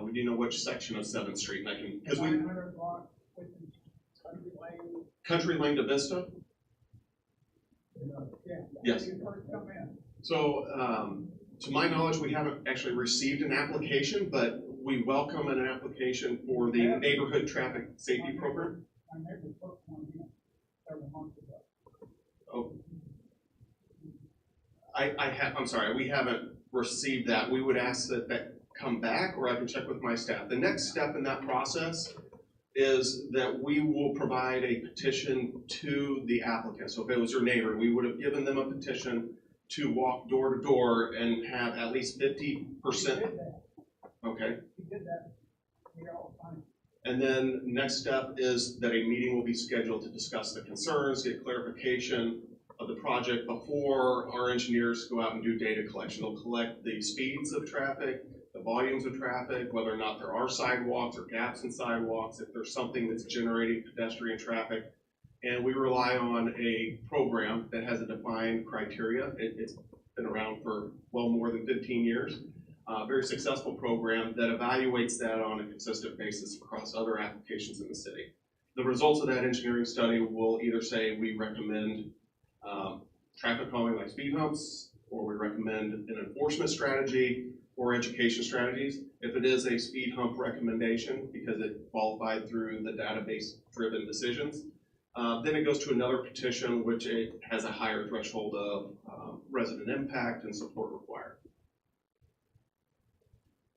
We do know which section of 7th Street, and I can, because we. 900 block, which is Country Lane. Country Lane to Vista? Yeah. Yes. You first come in. So, to my knowledge, we haven't actually received an application, but we welcome an application for the neighborhood traffic safety program. My neighbor put one in several months ago. Oh. I'm sorry, we haven't received that. We would ask that that come back, or I can check with my staff. The next step in that process is that we will provide a petition to the applicant. So if it was your neighbor, we would have given them a petition to walk door to door and have at least 50%. He did that. Okay. He did that. We all signed. And then next step is that a meeting will be scheduled to discuss the concerns, get clarification of the project before our engineers go out and do data collection. They'll collect the speeds of traffic, the volumes of traffic, whether or not there are sidewalks or gaps in sidewalks, if there's something that's generating pedestrian traffic. And we rely on a program that has a defined criteria. It's been around for well more than 15 years. Very successful program that evaluates that on a consistent basis across other applications in the city. The results of that engineering study will either say we recommend traffic calming like speed humps, or we recommend an enforcement strategy or education strategies. If it is a speed hump recommendation because it qualified through the database-driven decisions, then it goes to another petition which it has a higher threshold of resident impact and support required.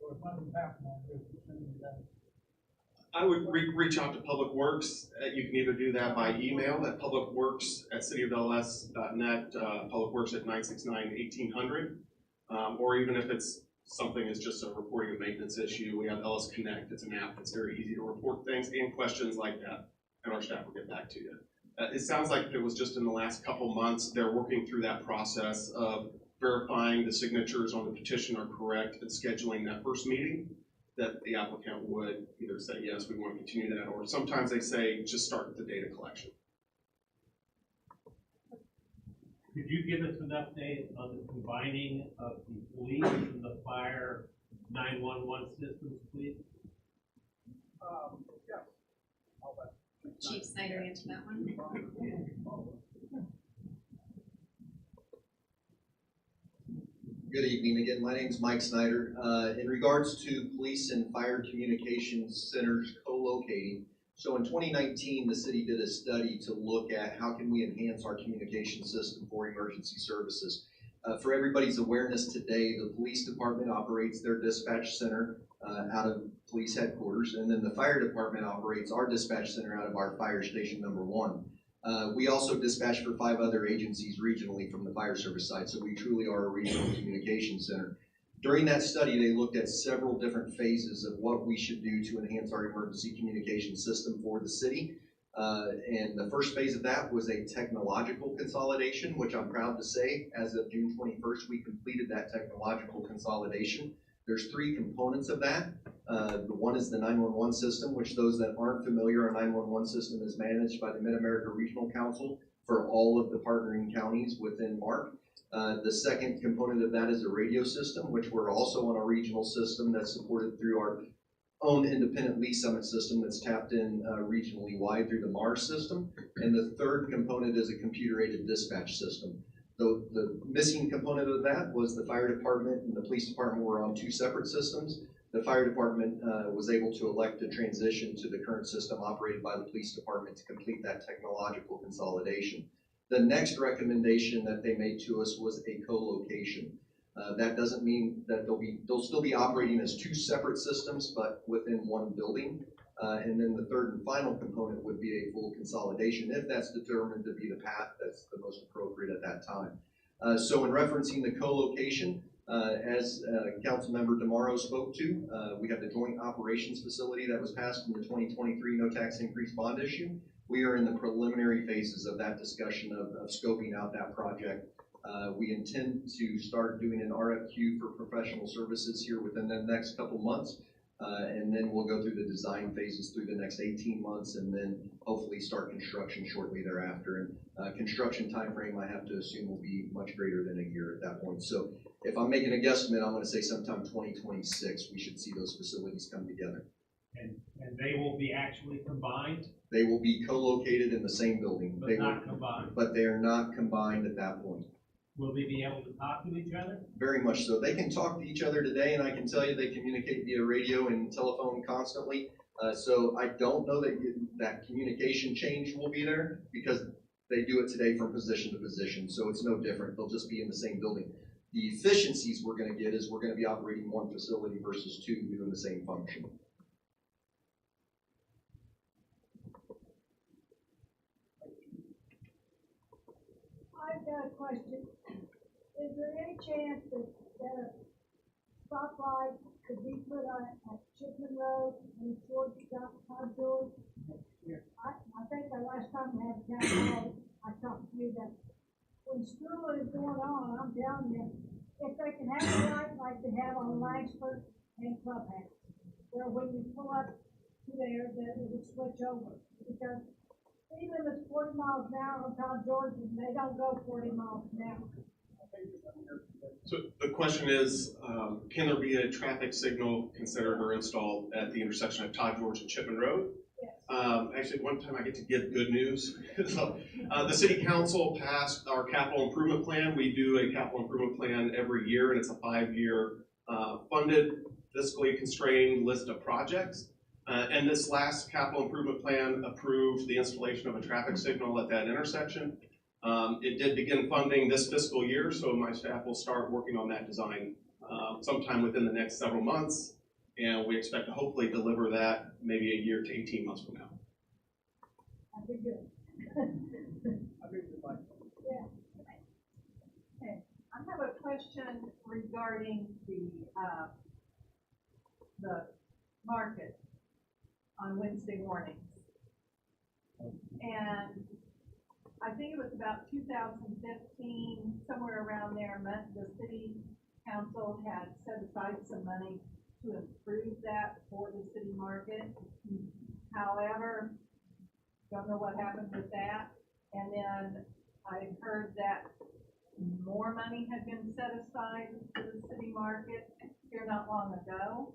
So if nothing's happening, there's that. I would reach out to Public Works. You can either do that by email at publicworks@cityofdallas.net, publicworks at 969-1800, or even if it's something that's just a reporting of maintenance issue, we have LS Connect. It's an app that's very easy to report things and questions like that, and our staff will get back to you. It sounds like it was just in the last couple months. They're working through that process of verifying the signatures on the petition are correct and scheduling that first meeting that the applicant would either say, yes, we want to continue that, or sometimes they say, just start with the data collection. Could you give us an update on the combining of the police and the fire 911 systems, please? Yeah. All that. Chief Snyder answer that one. Good evening again. My name is Mike Snyder. In regards to police and fire communications centers co-locating, so in 2019, the city did a study to look at how can we enhance our communication system for emergency services. For everybody's awareness today, the police department operates their dispatch center out of police headquarters, and then the fire department operates our dispatch center out of our fire station number 1. We also dispatch for 5 other agencies regionally from the fire service side, so we truly are a regional communication center. During that study, they looked at several different phases of what we should do to enhance our emergency communication system for the city. And the first phase of that was a technological consolidation, which I'm proud to say, as of June 21st, we completed that technological consolidation. There's 3 components of that. The one is the 911 system, which those that aren't familiar, our 911 system is managed by the Mid-America Regional Council for all of the partnering counties within MARC. The second component of that is a radio system, which we're also on a regional system that's supported through our own independent Lee Summit system that's tapped in regionally wide through the MARS system. And the third component is a computer-aided dispatch system. The missing component of that was the fire department and the police department were on 2 separate systems. The fire department was able to elect to transition to the current system operated by the police department to complete that technological consolidation. The next recommendation that they made to us was a co-location. That doesn't mean that they'll still be operating as two separate systems, but within one building. And then the third and final component would be a full consolidation, if that's determined to be the path that's the most appropriate at that time. So in referencing the co-location, as Councilmember DeMoro spoke to, we have the joint operations facility that was passed in the 2023 no tax increase bond issue. We are in the preliminary phases of that discussion of scoping out that project. We intend to start doing an RFQ for professional services here within the next couple months. And then we'll go through the design phases through the next 18 months and then hopefully start construction shortly thereafter. And construction timeframe, I have to assume, will be much greater than a year at that point. So if I'm making a guesstimate, I'm going to say sometime 2026, we should see those facilities come together. And they will be actually combined, They will be co-located in the same building. but not combined. But they are not combined at that point. Will they be able to talk to each other? Very much so. They can talk to each other today, and I can tell you they communicate via radio and telephone constantly. So I don't know that communication change will be there because they do it today from position to position. So it's no different. They'll just be in the same building. The efficiencies we're going to get is we're going to be operating one facility versus two doing the same function. I've got a question. Is there any chance that a stoplight could be put on at Chipman Road and towards Todd George? I think the last time we had a town hall, I talked to you that when school is going on, I'm down there, if they can have a light like they have on Langsford and Clubhouse, where when you pull up to there, that it would switch over. Because even if it's 40 miles an hour on Todd George, they don't go 40 miles an hour. So the question is, can there be a traffic signal considered or installed at the intersection of Todd George and Chipman Road? Yes. Actually, one time I get to give good news. So, the city council passed our capital improvement plan. We do a capital improvement plan every year, and it's a 5-year funded, fiscally constrained list of projects. And this last capital improvement plan approved the installation of a traffic signal at that intersection. It did begin funding this fiscal year, so my staff will start working on that design sometime within the next several months, and we expect to hopefully deliver that maybe a year to 18 months from now. That'd be good. Yeah. Okay, I have a question regarding the market on Wednesday mornings. And I think it was about 2015, somewhere around there, the city council had set aside some money to improve that for the city market. However, don't know what happened with that. And then I heard that more money had been set aside for the city market here not long ago.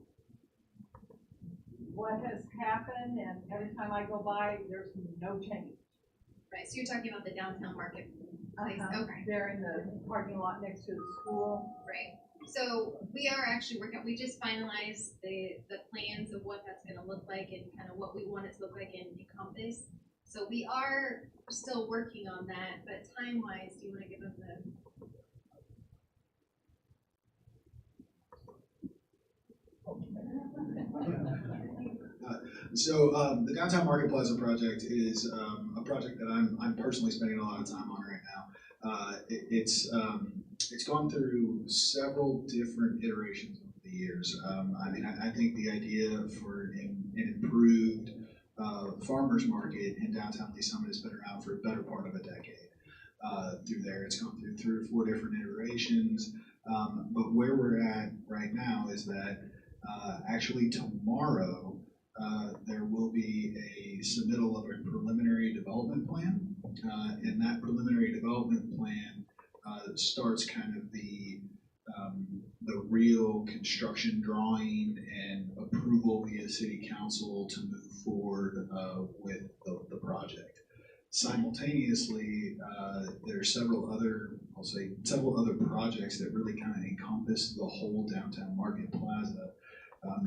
What has happened, and every time I go by, there's no change. Right, so you're talking about the downtown market place, okay. They're in the parking lot next to the school. Right, so we are actually working, we just finalized the plans of what that's gonna look like and kind of what we want it to look like in Encompass. So we are still working on that, but time-wise, do you wanna give them the? So the Downtown Market Plaza project is a project that I'm personally spending a lot of time on right now. It's gone through several different iterations over the years. I think the idea for an improved farmers market in downtown Lee Summit has been around for a better part of a decade. Through there, it's gone through 3 or 4 different iterations. But where we're at right now is that actually tomorrow, there will be a submittal of a preliminary development plan, and that preliminary development plan starts kind of the real construction drawing and approval via city council to move forward with the project. Simultaneously, there are several other projects that really kind of encompass the whole Downtown Market Plaza.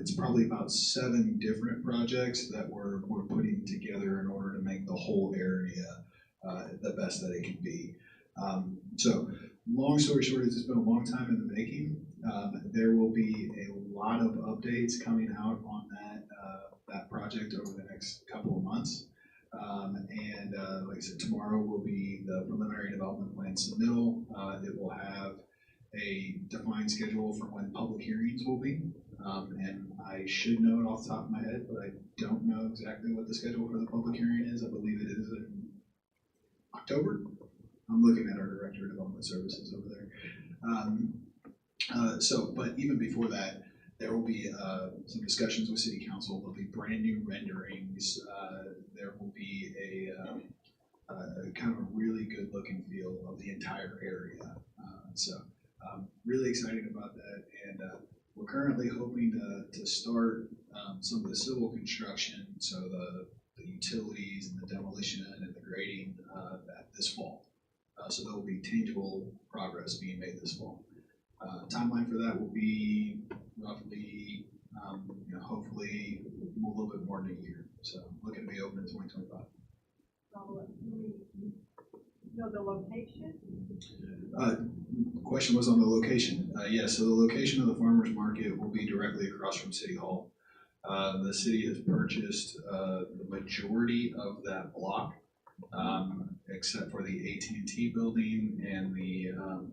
It's probably about 7 different projects that we're putting together in order to make the whole area the best that it can be. So long story short is it's been a long time in the making. There will be a lot of updates coming out on that project over the next couple of months. Like I said, tomorrow will be the preliminary development plan submittal. It will have a defined schedule for when public hearings will be. And I should know it off the top of my head, but I don't know exactly what the schedule for the public hearing is. I believe it is in October. I'm looking at our Director of Development Services over there. But even before that, there will be some discussions with City Council. There'll be brand new renderings. There will be a kind of a really good looking feel of the entire area. Really excited about that. And we're currently hoping to start some of the civil construction, so the utilities and the demolition and the grading this fall. So there will be tangible progress being made this fall. Timeline for that will be roughly, hopefully a little bit more than a year. So looking to be open in 2025. Know the location? The question was on the location. Yes, so the location of the farmers market will be directly across from City Hall. The city has purchased the majority of that block, except for the AT&T building and the,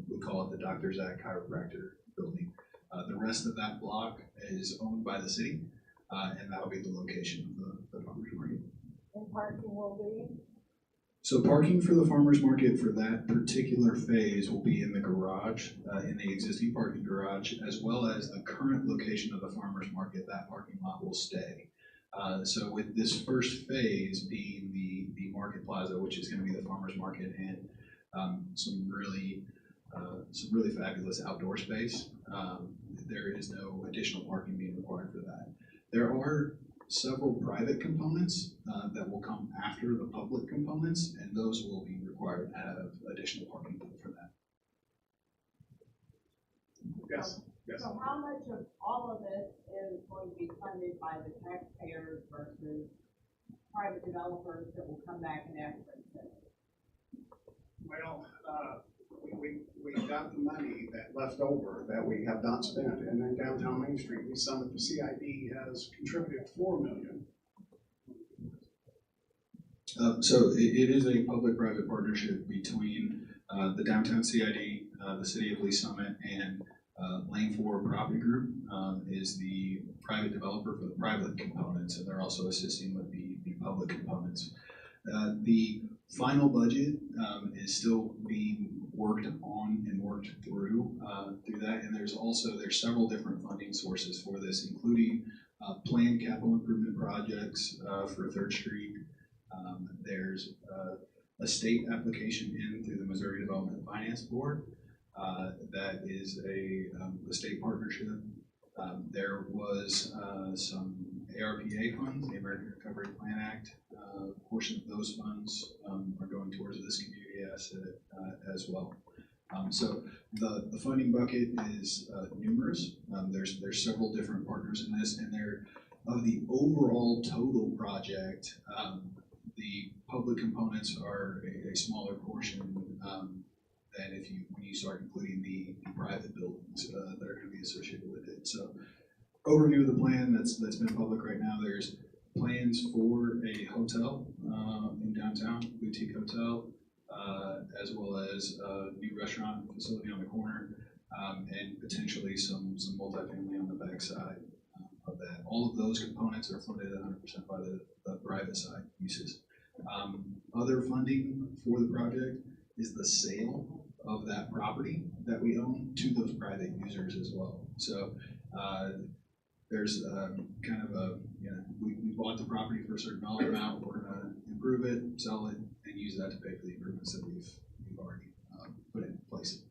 we call it the Dr. Zach Chiropractor building. The rest of that block is owned by the city, and that'll be the location of the farmers market. And parking will be? So parking for the farmers market for that particular phase will be in the garage, in the existing parking garage, as well as the current location of the farmers market. That parking lot will stay. So with this first phase being the market plaza, which is going to be the farmers market, and some really fabulous outdoor space, there is no additional parking being required for that. There are several private components that will come after the public components, and those will be required to have additional parking for that. Yes, yes. So how much of all of this is going to be funded by the taxpayers versus private developers that will come back and ask for incentives? Well, we got the money that left over that we have not spent, and then downtown Main Street, we saw that the CID has contributed $4 million. So it is a public-private partnership between the downtown CID, the city of Lee Summit, and Lane 4 Property Group is the private developer for the private components, and they're also assisting with the public components. The final budget is still being worked on and worked through that, and there's several different funding sources for this, including planned capital improvement projects for 3rd Street. There's a state application in through the Missouri Development Finance Board that is a state partnership. There was some ARPA funds, the American Recovery Plan Act. A portion of those funds are going towards this community asset as well. So the funding bucket is numerous. There's several different partners in this, and of the overall total project, the public components are a smaller portion than when you start including the private buildings that are going to be associated with it. So overview of the plan that's been public right now. There's plans for a hotel in downtown, boutique hotel, as well as a new restaurant facility on the corner, and potentially some multifamily on the back side of that. All of those components are funded 100% by the private side uses. Other funding for the project is the sale of that property that we own to those private users as well. So there's kind of we bought the property for a certain dollar amount. We're going to improve it, sell it, and use that to pay for the improvements that we've already put in place.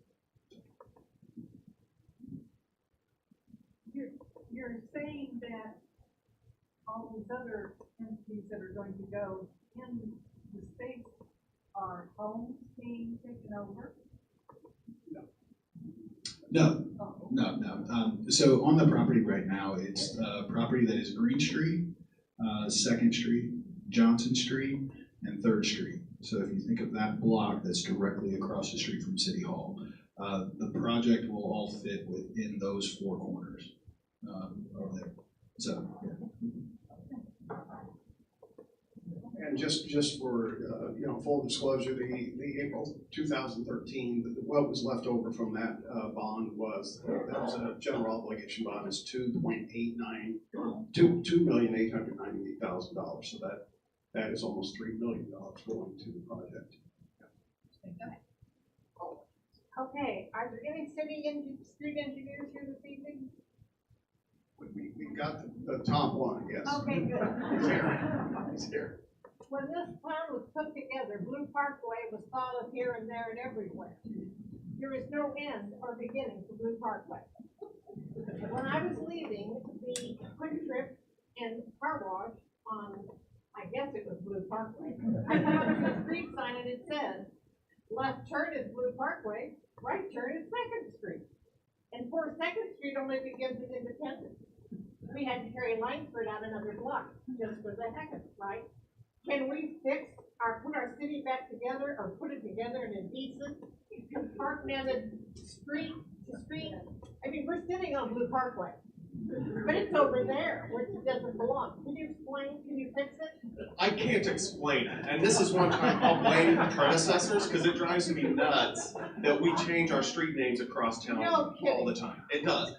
You're saying that all these other entities that are going to go in the space are homes being taken over? No. So on the property right now, it's property that is Green Street, 2nd Street, Johnson Street, and 3rd Street. So if you think of that block that's directly across the street from City Hall, the project will all fit within those four corners over there. So, yeah. And just for, full disclosure, the April 2013, what was left over from that bond was, that was a general obligation bond, is $2,898,000. So that is almost $3 million going to the project. Okay, are there any street engineers here this evening? We got the top one, yes. Okay, good. He's here. He's here. When this plan was put together, Blue Parkway was thought of here and there and everywhere. There is no end or beginning to Blue Parkway. When I was leaving the quick trip and car wash on, I guess it was Blue Parkway, I found a street sign and it says, left turn is Blue Parkway, right turn is Second Street. And poor Second Street only begins at Independence. We had to carry Langsford out another block just for the heck of it, right? Can we put our city back together or put it together in a decent, compartmented street to street? I mean, we're sitting on Blue Parkway, but it's over there, which doesn't belong. Can you explain? Can you fix it? I can't explain it, and this is one time I'll blame the predecessors, because it drives me nuts that we change our street names across town all the time. It does.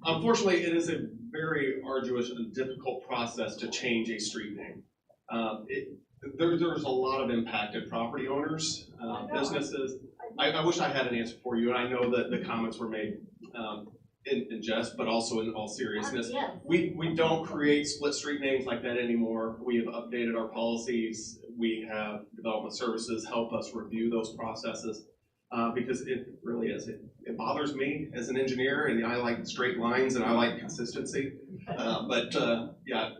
Unfortunately, it is a very arduous and difficult process to change a street name. There's a lot of impacted property owners, businesses. I wish I had an answer for you, and I know that the comments were made in jest, but also in all seriousness. We don't create split street names like that anymore. We have updated our policies. We have development services help us review those processes because it really is. It bothers me as an engineer, and I like straight lines and I like consistency. Yeah.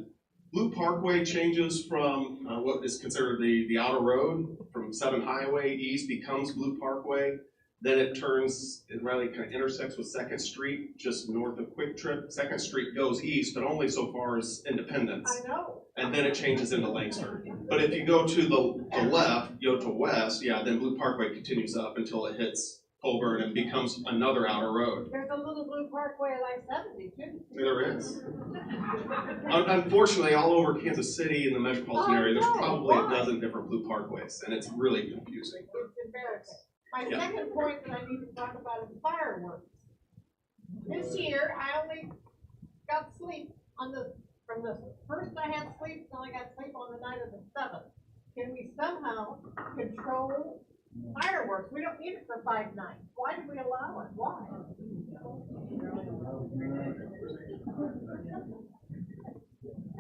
Blue Parkway changes from what is considered the outer road, from 7 Highway east becomes Blue Parkway. Then it turns, it really kind of intersects with 2nd Street, just north of Quick Trip. 2nd Street goes east, but only so far as Independence. I know. And then it changes into Langsford. But if you go to the left, you go to west, yeah, then Blue Parkway continues up until it hits Colburn and becomes another outer road. There's a little Blue Parkway at I-70 too. There is. Unfortunately, all over Kansas City and the metropolitan area, there's probably a dozen different Blue Parkways, and it's really confusing. It's embarrassing. My second point that I need to talk about is fireworks. This year, I only got sleep from the first I had sleep till I got sleep on the night of the 7th. Can we somehow control fireworks? We don't need it for 5 nights. Why do we allow it? Why?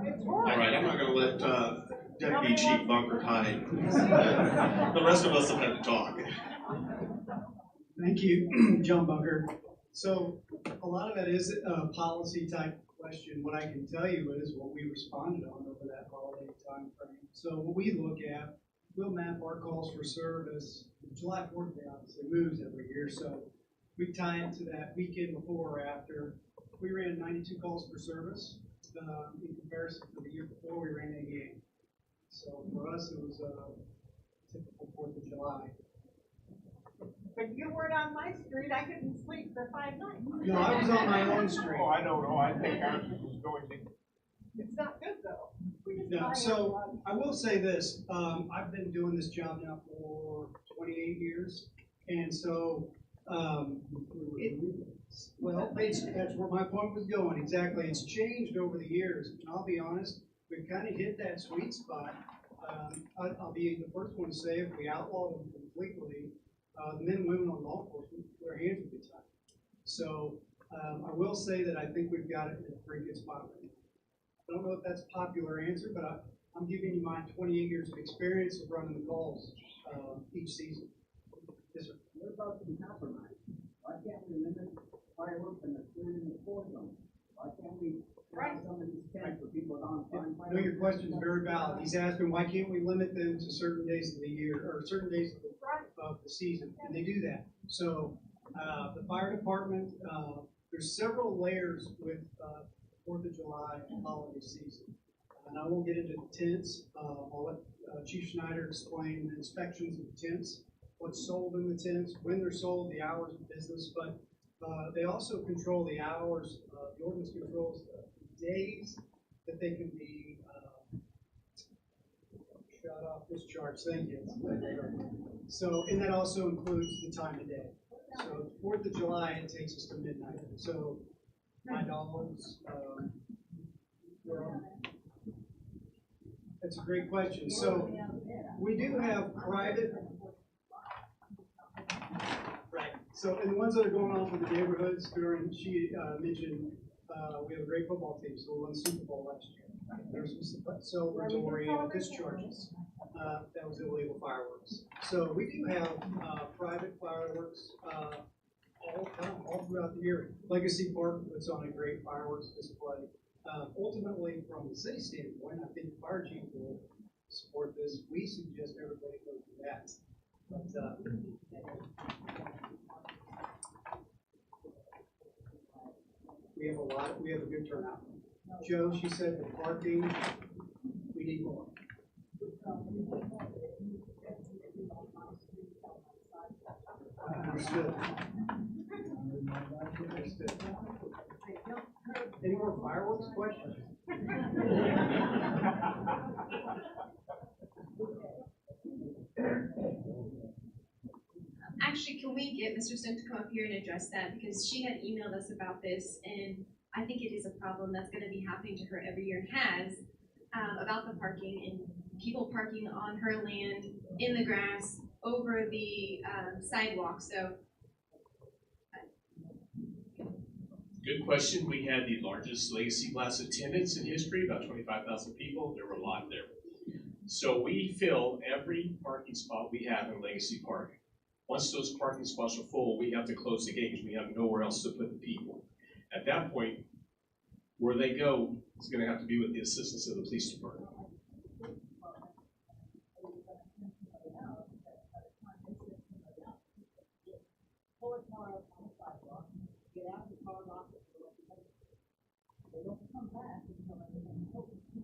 It's horrible. All right, I'm not going to let Deputy Chief Bunker hide. The rest of us have had to talk. Thank you, John Bunker. So a lot of that is a policy type question. What I can tell you is what we responded on over that holiday time frame. So what we look at, we'll map our calls for service. July 4th day obviously moves every year, so we tie it to that weekend before or after. We ran 92 calls for service. In comparison to the year before, we ran 88. So for us, it was a typical 4th of July. But you weren't on my street. I couldn't sleep for 5 nights. No, I was on my own street. Oh, I don't know, I think ours was going to. It's not good though. No, so I will say this, I've been doing this job now for 28 years, and so, that's where my point was going, exactly. It's changed over the years, and I'll be honest, we've kind of hit that sweet spot. I'll be the first one to say, if we outlaw them completely, the men and women on law enforcement, their hands would be tied. So, I will say that I think we've got it in a pretty good spot right now. I don't know if that's a popular answer, but I'm giving you my 28 years of experience of running the calls each season. Yes, sir. What about the compromise? Why can't we limit fireworks and the clearing in the core zone? Why can't we have some of these tents for people on fine I know your question is very valid. He's asking why can't we limit them to certain days of the year or certain days of the season, and they do that. So the fire department, there's several layers with 4th of July holiday season. And I won't get into the tents. I'll let Chief Schneider explained the inspections of the tents, what's sold in the tents, when they're sold, the hours of business, but they also control the hours, the ordinance controls the days that they can be shut off, discharged, thank you. So, and that also includes the time of day. So 4th of July, it takes us to midnight. So my dogs, that's a great question. So we do have private, right. So, and the ones that are going on for the neighborhoods, she mentioned, we have a great football team, so we won the Super Bowl last year. There's some celebratory discharges. That was illegal fireworks. So we do have private fireworks all the time, all throughout the year. Legacy Park puts on a great fireworks display. Ultimately, from the city standpoint, I think the fire chief will support this. We suggest everybody go to that. But, we have a good turnout. Joe, she said the parking, we need more. Understood. Understood. Any more fireworks questions? Actually, can we get Mr. Sim to come up here and address that? Because she had emailed us about this, and I think it is a problem that's going to be happening to her every year and has, about the parking and people parking on her land, in the grass, over the sidewalk. So. Good question. We had the largest Legacy Blast attendance in history, about 25,000 people. There were a lot there. So we fill every parking spot we have in Legacy Park. Once those parking spots are full, we have to close the gate because we have nowhere else to put the people. At that point, where they go is going to have to be with the assistance of the police department.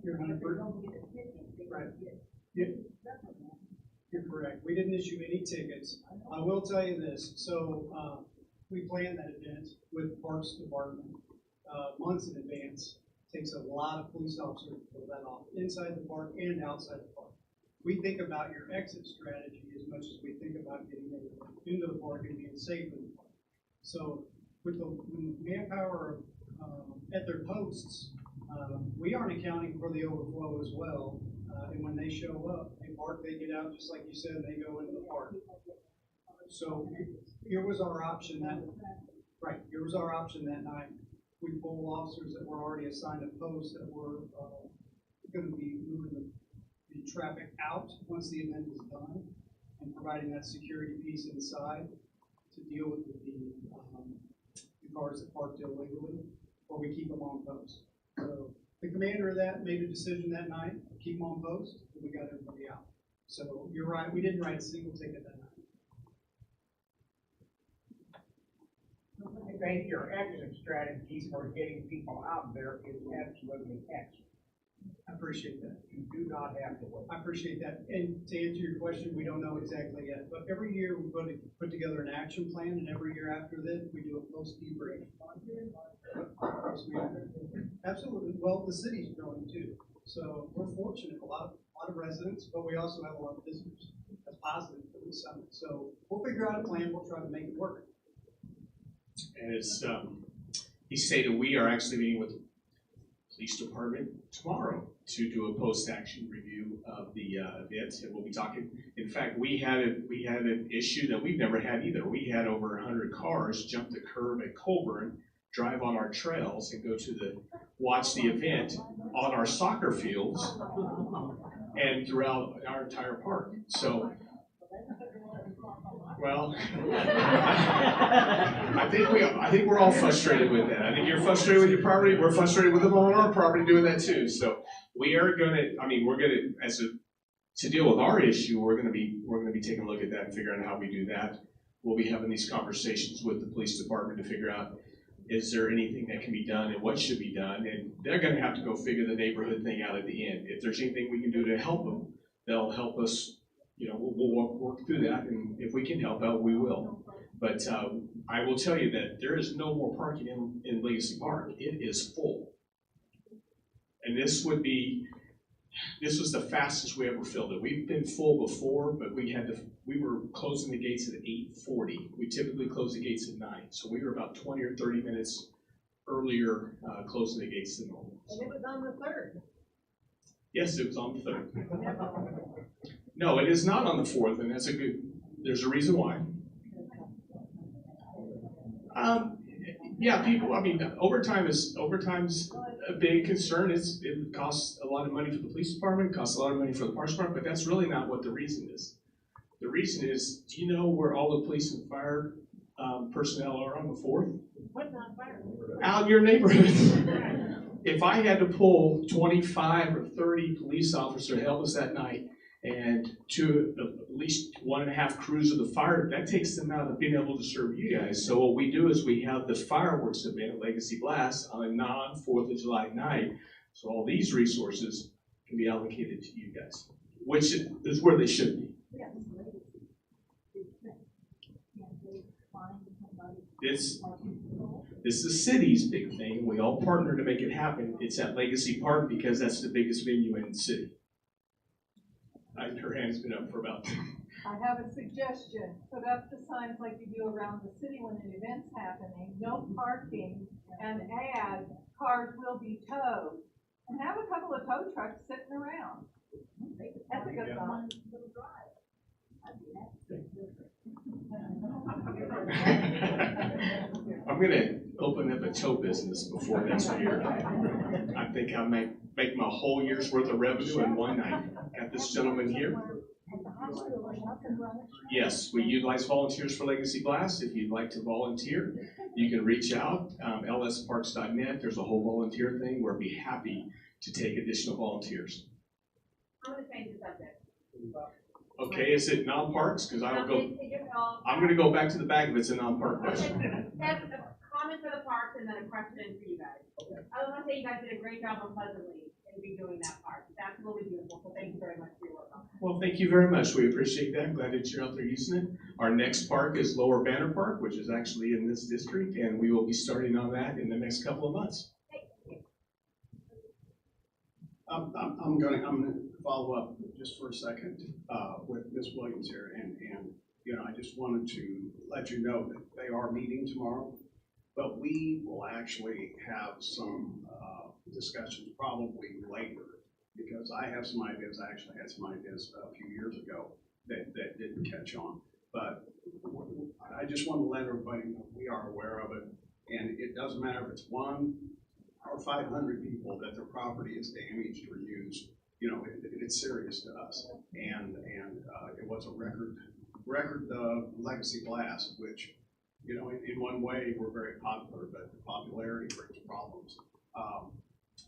You're 100%. Right. You're correct. We didn't issue any tickets. I will tell you this. So we planned that event with the Parks Department months in advance. It takes a lot of police officers to pull that off, inside the park and outside the park. We think about your exit strategy as much as we think about getting into the park and being safe in the park. So with the manpower at their posts, we aren't accounting for the overflow as well. And when they show up, they park, they get out, just like you said, and they go into the park. So here was our option here was our option that night. We pulled officers that were already assigned a post that were going to be moving the traffic out once the event is done and providing that security piece inside to deal with the cars that parked illegally, or we keep them on post. So the commander of that made a decision that night, keep them on post, and we got everybody out. So you're right, we didn't write a single ticket that night. I think your exit strategy for getting people out there is absolutely excellent. I appreciate that. You do not have to wait. I appreciate that. And to answer your question, we don't know exactly yet, but every year we put together an action plan, and every year after that, we do a post debrief. Absolutely. Well, the city's growing too, so we're fortunate. A lot of residents, but we also have a lot of visitors. That's positive for the summit. So we'll figure out a plan. We'll try to make it work. As he stated, we are actually meeting with the police department tomorrow to do a post-action review of the event, and we'll be talking. In fact, we had an issue that we've never had either. We had over 100 cars jump the curb at Colburn, drive on our trails, and go to watch the event on our soccer fields and throughout our entire park. So. Well, I think we're all frustrated with that. I think you're frustrated with your property. We're frustrated with them on our property doing that too. So we are going to, to deal with our issue, we're going to be taking a look at that and figuring out how we do that. We'll be having these conversations with the police department to figure out, is there anything that can be done and what should be done? And they're going to have to go figure the neighborhood thing out at the end. If there's anything we can do to help them, they'll help us, we'll work through that, and if we can help out, we will. But I will tell you that there is no more parking in Legacy Park. It is full. And this was the fastest we ever filled it. We've been full before, but we were closing the gates at 8:40. We typically close the gates at 9. So we were about 20 or 30 minutes earlier closing the gates than normal. And it was on the 3rd. Yes, it was on the 3rd. No, it is not on the 4th, and there's a reason why. Yeah, people, overtime's a big concern. It costs a lot of money for the police department, it costs a lot of money for the parks department, but that's really not what the reason is. The reason is, do you know where all the police and fire personnel are on the 4th? What's on fire? Out in your neighborhood. If I had to pull 25 or 30 police officers to help us that night, and at least 1.5 crews of the fire, that takes them out of being able to serve you guys. So what we do is we have the fireworks event at Legacy Blast on a non-4th of July night, so all these resources can be allocated to you guys, which is where they should be. This is the city's big thing. We all partner to make it happen. It's at Legacy Park because that's the biggest venue in the city. Her hand's been up for about. I have a suggestion. Put up the signs like you do around the city when an event's happening, no parking, and add cars will be towed. And have a couple of tow trucks sitting around. That's a good thought. I'm gonna open up a tow business before next year. I think I might make my whole year's worth of revenue in one night. Got this gentleman here. Yes, we utilize volunteers for Legacy Blast. If you'd like to volunteer, you can reach out, lsparks.net. There's a whole volunteer thing. We'll be happy to take additional volunteers. I'm gonna change the subject. Okay, is it non-parks? Because I'm gonna go back to the bag if it's a non-park question. Have a comment for the parks and then a question for you guys. I want to say you guys did a great job on Pleasantly in redoing that park. It's absolutely beautiful, so thank you very much for your work on that. Well, thank you very much. We appreciate that. Glad that you're out there using it. Our next park is Lower Banner Park, which is actually in this district, and we will be starting on that in the next couple of months. I'm gonna follow up just for a second with Ms. Williams here, and I just wanted to let you know that they are meeting tomorrow, but we will actually have some discussions probably later, because I have some ideas. I actually had some ideas a few years ago that didn't catch on, but I just want to let everybody know we are aware of it, and it doesn't matter if it's 1 or 500 people that their property is damaged or used. It's serious to us, and it was a record Legacy Blast, which, in one way we're very popular, but the popularity brings problems.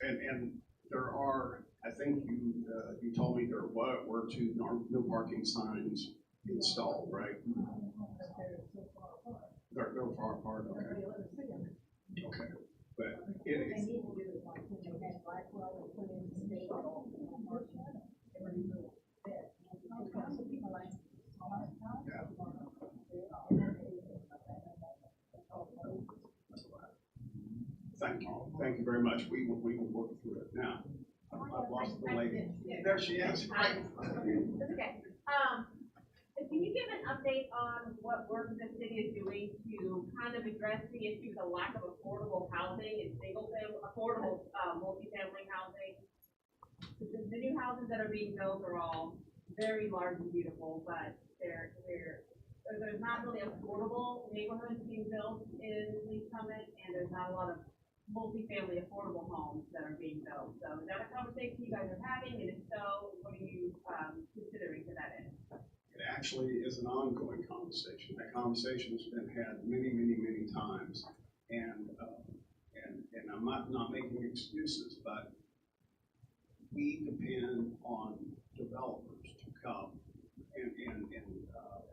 And there are, I think you told me there were 2 no parking signs installed, right? They're far apart. Okay. But it is. Thank you very much. We will work through it now. I've lost the lady. There she is. That's okay. Can you give an update on what work the city is doing to kind of address the issue, the lack of affordable housing and affordable multifamily housing? The new houses that are being built are all very large and beautiful, but there's not really affordable neighborhoods being built in Lee's Summit, and there's not a lot of multifamily affordable homes that are being built. So is that a conversation you guys are having, and if so, what are you considering to that end? It actually is an ongoing conversation. That conversation has been had many times, and I'm not making excuses, but we depend on developers to come and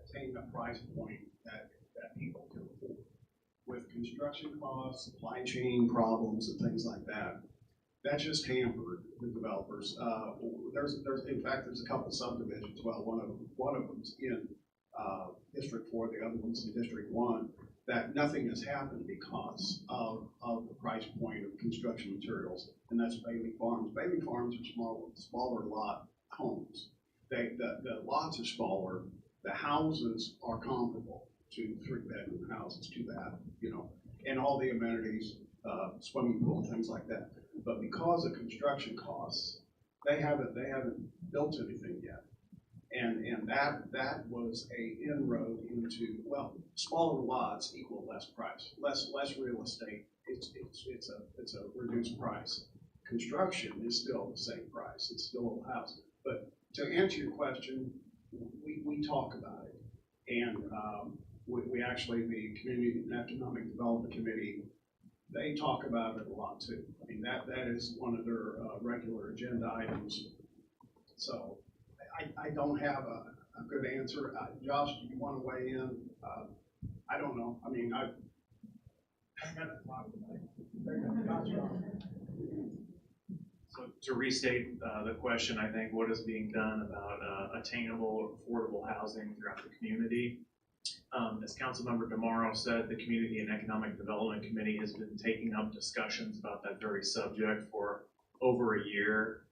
attain a price point that people can afford. With construction costs, supply chain problems, and things like that, That just hampered the developers. In fact, there's a couple subdivisions. Well, one of them's in District 4, the other one's in District 1. That nothing has happened because of the price point of construction materials, and that's Bailey Farms. Bailey Farms are smaller lot homes. The lots are smaller. The houses are comparable to 3-bedroom houses to that, and all the amenities, swimming pool, things like that. But because of construction costs, they haven't built anything yet. And that was a inroad into, well, smaller lots equal less price, less real estate. It's a reduced price. Construction is still the same price. It's still a house. But to answer your question, we talk about it, and we actually, the Community and Economic Development Committee, they talk about it a lot too. I mean, that is one of their regular agenda items. So I don't have a good answer. Josh, do you want to weigh in? I don't know. I mean, I got to talk about it. So to restate the question, I think what is being done about attainable, affordable housing throughout the community. As Councilmember DeMoro said, the Community and Economic Development Committee has been taking up discussions about that very subject for over a year.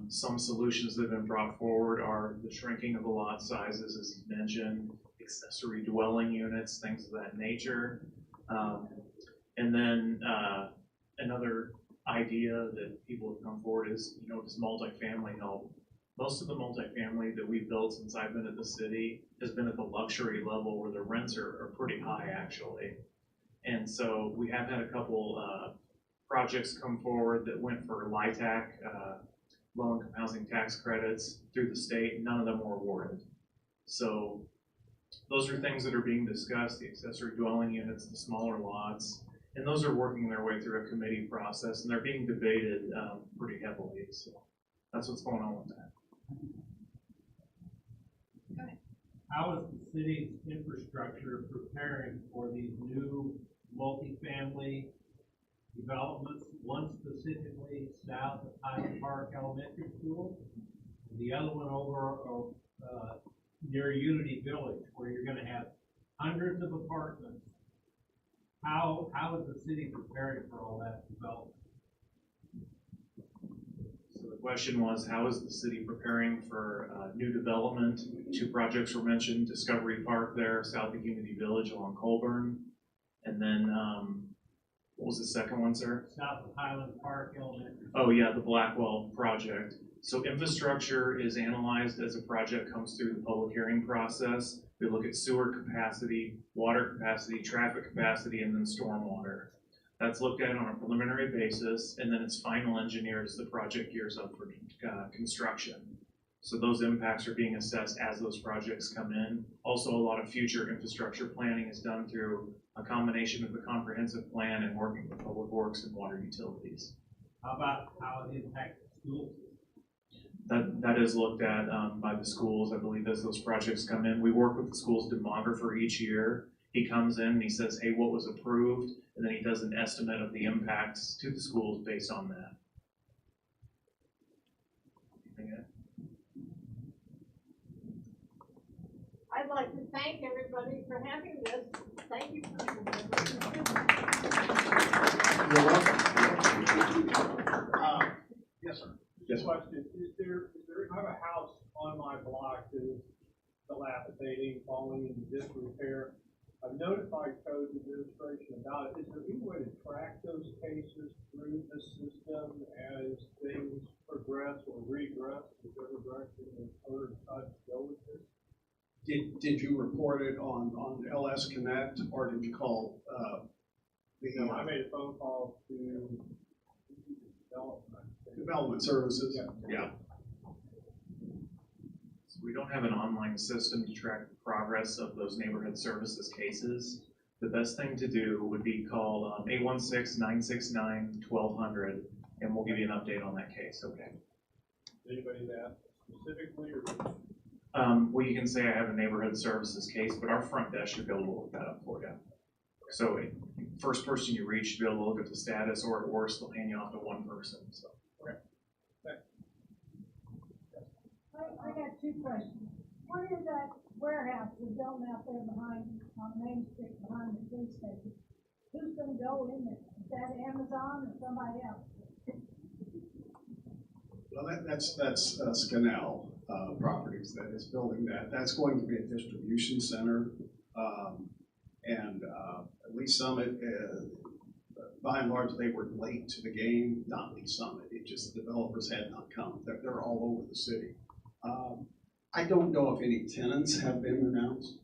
Some solutions that have been brought forward are the shrinking of the lot sizes, as you mentioned, accessory dwelling units, things of that nature. And then another idea that people have come forward is, does multifamily help? Most of the multifamily that we've built since I've been at the city has been at the luxury level where the rents are pretty high, actually. And so we have had a couple projects come forward that went for LIHTC, low-income housing tax credits through the state. None of them were awarded. So those are things that are being discussed, the accessory dwelling units, the smaller lots, and those are working their way through a committee process, and they're being debated pretty heavily. So that's what's going on with that. How is the city's infrastructure preparing for these new multifamily developments, one specifically south of Highland Park Elementary School, the other one over near Unity Village, where you're going to have hundreds of apartments? How is the city preparing for all that development? So the question was, how is the city preparing for new development? Two projects were mentioned: Discovery Park there, south of Unity Village along Colburn, and then what was the second one, sir? South of Highland Park Elementary. Oh yeah, the Blackwell project. So infrastructure is analyzed as a project comes through the public hearing process. We look at sewer capacity, water capacity, traffic capacity, and then stormwater. That's looked at on a preliminary basis, and then it's final engineered as the project gears up for construction. So those impacts are being assessed as those projects come in. Also, a lot of future infrastructure planning is done through a combination of the comprehensive plan and working with public works and water utilities. How about how it impacts schools? That is looked at by the schools, I believe, as those projects come in. We work with the school's demographer each year. He comes in and he says, hey, what was approved? And then he does an estimate of the impacts to the schools based on that. I'd like to thank everybody for having this. Thank you. You're welcome. Yes, sir. Yes. Question: I have a house on my block that is dilapidating, falling into disrepair. I've notified Code Administration about it. Is there any way to track those cases through the system as things progress or regress, whichever direction the owner decides to go with this? Did you report it on LS Connect, or did you call No, I made a phone call to Development Services? Yeah. So we don't have an online system to track the progress of those neighborhood services cases. The best thing to do would be call 816-969-1200, and we'll give you an update on that case. Okay. Anybody that specifically, or? Well, you can say I have a neighborhood services case, but our front desk should be able to look that up for you. So first person you reach should be able to look at the status, or at worst, they'll hand you off to one person, so. I got two questions. One is that warehouse is built out there behind, on Main Street, behind the police station. Who's gonna go in there? Is that Amazon or somebody else? Well, that's Scannell Properties that is building that. That's going to be a distribution center. And at Lee Summit, by and large, they were late to the game, not Lee Summit. It just, the developers had not come. They're all over the city. I don't know if any tenants have been announced.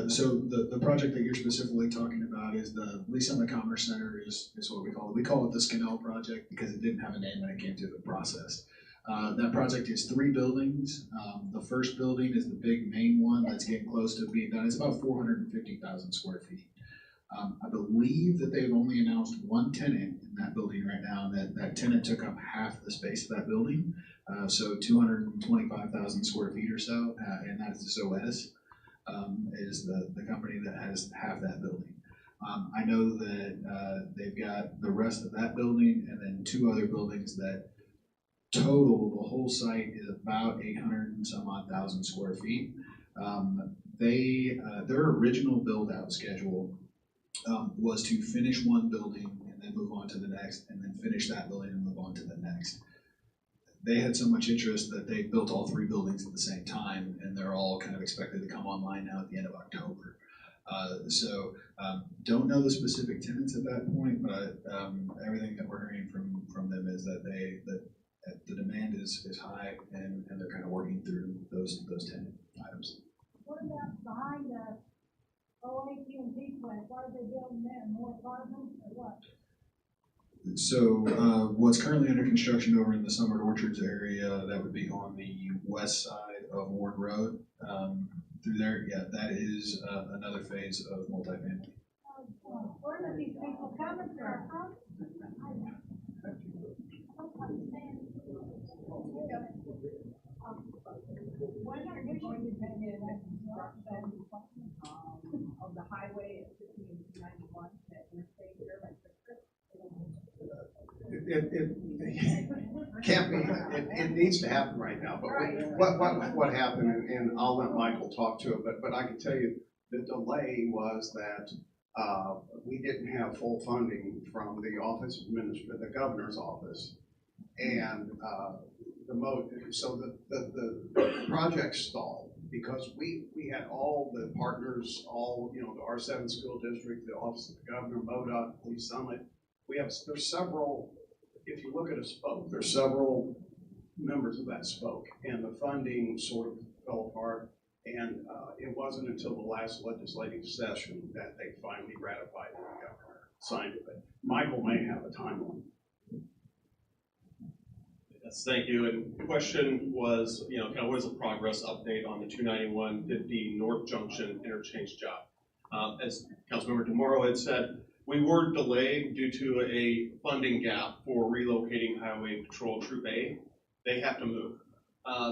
So the project that you're specifically talking about is the Lee Summit Commerce Center is what we call it. We call it the Scannell Project because it didn't have a name when it came to the process. That project is 3 buildings. The first building is the big main one that's getting close to being done. It's about 450,000 square feet. I believe that they've only announced one tenant in that building right now, and that tenant took up half the space of that building. So 225,000 square feet or so, and that is OS. Is the company that has half that building. I know that they've got the rest of that building and then 2 other buildings that total, the whole site is about 800 and some odd thousand square feet. Their original build out schedule was to finish one building and then move on to the next, and then finish that building and move on to the next. They had so much interest that they built all 3 buildings at the same time, and they're all kind of expected to come online now at the end of October. Don't know the specific tenants at that point, but everything that we're hearing from them is that the demand is high, and they're kind of working through those tenant items. What about behind the AT&T plant? What are they building there? More apartments or what? So what's currently under construction over in the Summit Orchards area, that would be on the west side of Ward Road. Through there, yeah, that is another phase of multifamily. Where do these people coming from? When are you going to begin that construction of the highway at 1591 that interstate there by Christmas? It can't be, it needs to happen right now, but what happened, and I'll let Michael talk to it, but I can tell you the delay was that we didn't have full funding from the office of the governor's office, and so the project stalled because we had all the partners, the R7 school district, the office of the governor, MoDOT, Police Summit. There's several, if you look at a spoke, there's several members of that spoke, and the funding sort of fell apart, and it wasn't until the last legislative session that they finally ratified it and the governor signed it. But Michael may have a timeline. Yes, thank you. And the question was, kind of what is a progress update on the 291-50 North Junction interchange job? As Councilmember DeMoro had said, we were delayed due to a funding gap for relocating Highway Patrol Troop A. They have to move.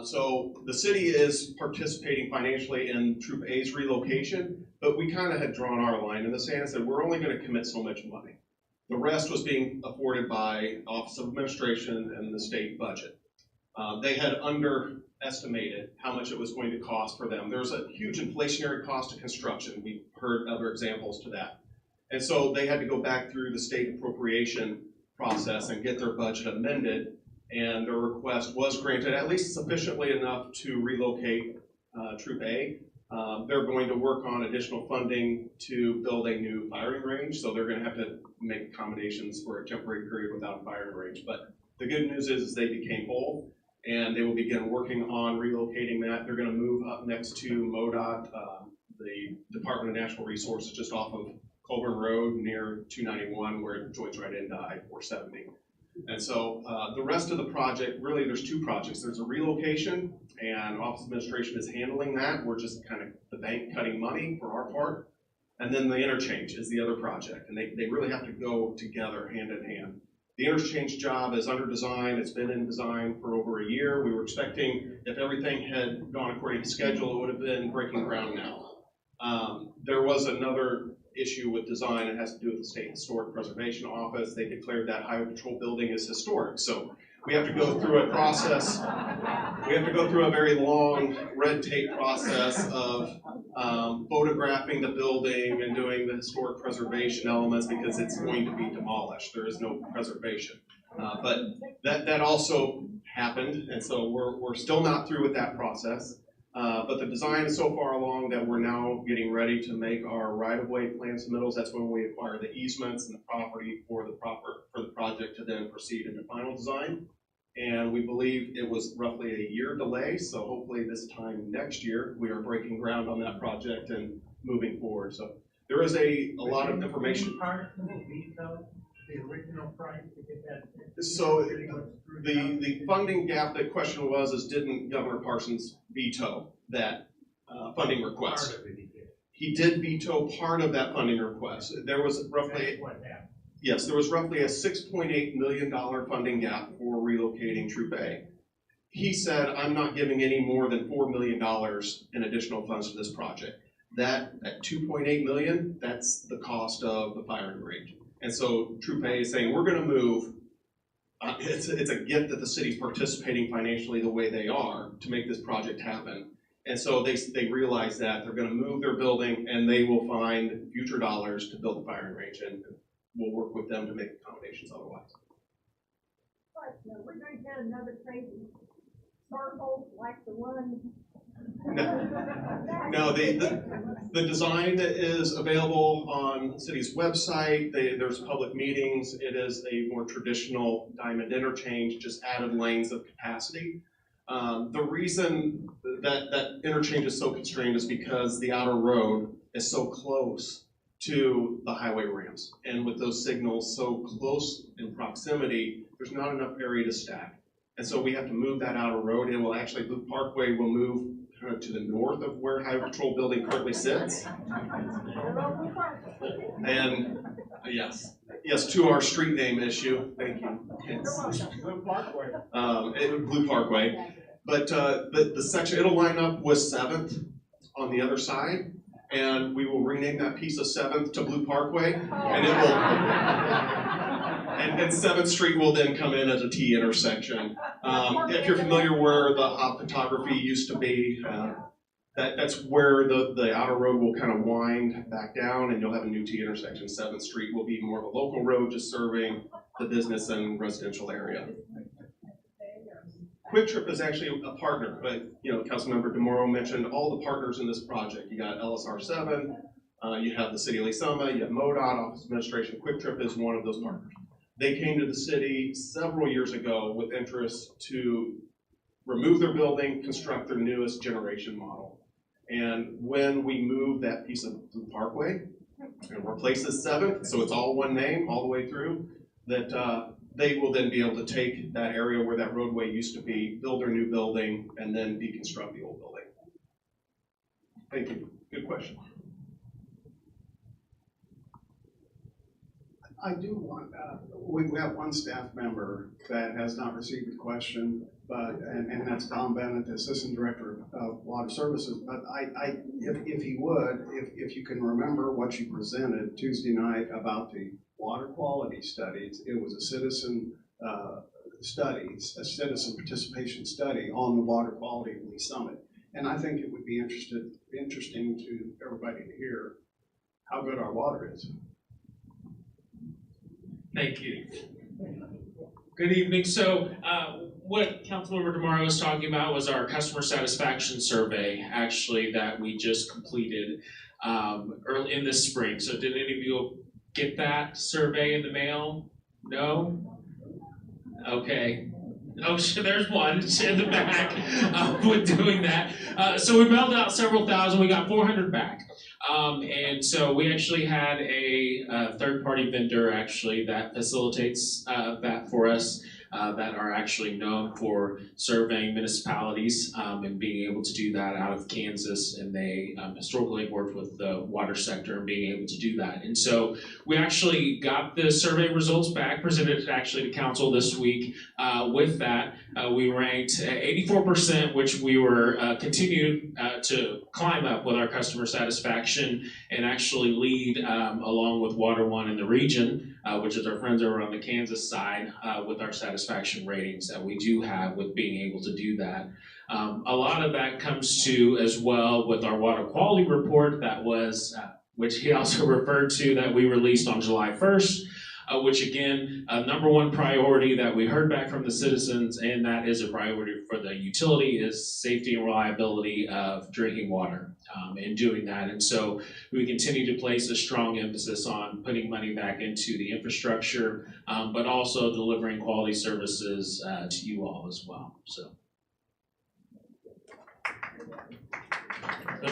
So the city is participating financially in Troop A's relocation, but we kind of had drawn our line in the sand and said, we're only going to commit so much money. The rest was being afforded by Office of Administration and the state budget. They had underestimated how much it was going to cost for them. There's a huge inflationary cost of construction. We've heard other examples to that. And so they had to go back through the state appropriation process and get their budget amended, and their request was granted at least sufficiently enough to relocate Troop A. They're going to work on additional funding to build a new firing range, so they're going to have to make accommodations for a temporary period without a firing range. But the good news is they became whole, and they will begin working on relocating that. They're going to move up next to MoDOT, the Department of Natural Resources, just off of Colburn Road near 291, where it joins right into I-470. And so the rest of the project, really there's 2 projects. There's a relocation, and Office of Administration is handling that. We're just kind of the bank cutting money for our part. And then the interchange is the other project, and they really have to go together hand in hand. The interchange job is under design. It's been in design for over a year. We were expecting, if everything had gone according to schedule, it would have been breaking ground now. There was another issue with design. It has to do with the State Historic Preservation Office. They declared that Highway Patrol building is historic. So we have to go through a process. We have to go through a very long red tape process of photographing the building and doing the historic preservation elements because it's going to be demolished. There is no preservation. But that also happened, and so we're still not through with that process. But the design is so far along that we're now getting ready to make our right-of-way plan submittals. That's when we acquire the easements and the property for the project to then proceed into final design. And we believe it was roughly a year delay, so hopefully this time next year we are breaking ground on that project and moving forward. So there is a lot of information. The original price to get that? So the funding gap, the question was, didn't Governor Parsons veto that funding request? He did veto part of that funding request. There was roughly, yes, there was roughly a $6.8 million funding gap for relocating Troop A. He said, I'm not giving any more than $4 million in additional funds to this project. That $2.8 million, that's the cost of the firing range. And so Troop A is saying, we're going to move. It's a gift that the city's participating financially the way they are to make this project happen. And so they realize that they're going to move their building and they will find future dollars to build the firing range, and we'll work with them to make accommodations otherwise. But we're going to get another crazy circle like the one. No, the design is available on the city's website. There's public meetings. It is a more traditional diamond interchange, just added lanes of capacity. The reason that interchange is so constrained is because the outer road is so close to the highway ramps. And with those signals so close in proximity, there's not enough area to stack. And so we have to move that outer road. It will actually, Loop Parkway will move kind of to the north of where Highway Patrol building currently sits. And yes, to our street name issue, thank you. Blue Parkway. Blue Parkway. But the section, it'll line up with 7th on the other side, and we will rename that piece of 7th to Blue Parkway, and it will. And 7th Street will then come in as a T intersection. If you're familiar where the hop photography used to be, that's where the outer road will kind of wind back down, and you'll have a new T intersection. 7th Street will be more of a local road, just serving the business and residential area. Quick Trip is actually a partner, but Councilmember DeMoro mentioned all the partners in this project. You got LSR 7, you have the City of Lee Summit, you have MoDOT, Office of Administration. Quick Trip is one of those partners. They came to the city several years ago with interest to remove their building, construct their newest generation model. And when we move that piece of Blue Parkway and replace the 7th, so it's all one name all the way through, that they will then be able to take that area where that roadway used to be, build their new building, and then deconstruct the old building. Thank you. Good question. I do want, we have one staff member that has not received a question, and that's Tom Bennett, the Assistant Director of Water Services. But if he would, if you can remember what you presented Tuesday night about the water quality studies, it was a citizen citizen participation study on the water quality of Lee Summit. And I think it would be interesting to everybody to hear how good our water is. Thank you. Good evening. So what Councilmember DeMoro was talking about was our customer satisfaction survey, actually, that we just completed early in this spring. So did any of you get that survey in the mail? No? Okay. Oh, there's one in the back with doing that. So we mailed out several thousand. We got 400 back. And so we actually had a third-party vendor actually that facilitates that for us. that are actually known for surveying municipalities and being able to do that out of Kansas. And they historically worked with the water sector and being able to do that. And so we actually got the survey results back, presented it actually to council this week. With that, we ranked 84%, which we were continued to climb up with our customer satisfaction and actually lead along with Water One in the region, which is our friends over on the Kansas side, with our satisfaction ratings that we do have with being able to do that. A lot of that comes to as well with our water quality report that was, which he also referred to, that we released on July 1st. Which again, number one priority that we heard back from the citizens, and that is a priority for the utility, is safety and reliability of drinking water and doing that. And so we continue to place a strong emphasis on putting money back into the infrastructure, but also delivering quality services to you all as well. So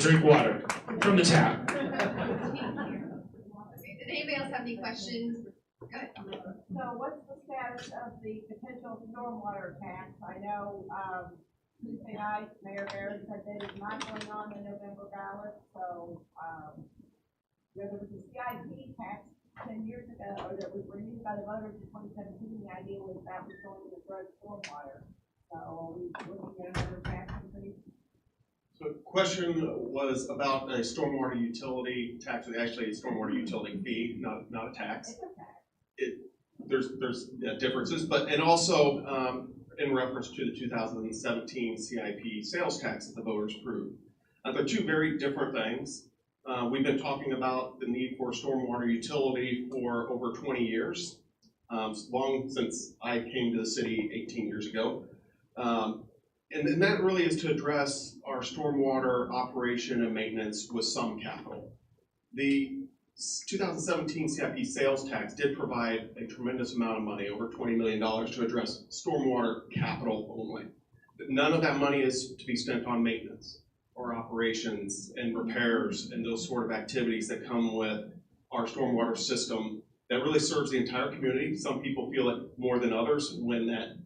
drink water from the tap. Did anybody else have any questions? Good. So what's the status of the potential stormwater tax? I know, Tuesday night, Mayor Barrett said that it's not going on the November ballot, so, there was a CIP tax 10 years ago, or that was renewed by the voters in 2017. The idea was that was going to address stormwater. So are we looking at another tax increase? So the question was about a stormwater utility tax, actually a stormwater utility fee, not a tax. It's a tax. There's differences, and also in reference to the 2017 CIP sales tax that the voters approved. They're two very different things. We've been talking about the need for stormwater utility for over 20 years, long since I came to the city 18 years ago. And that really is to address our stormwater operation and maintenance with some capital. The 2017 CIP sales tax did provide a tremendous amount of money, over $20 million, to address stormwater capital only. But none of that money is to be spent on maintenance or operations and repairs and those sort of activities that come with our stormwater system that really serves the entire community. Some people feel it more than others when that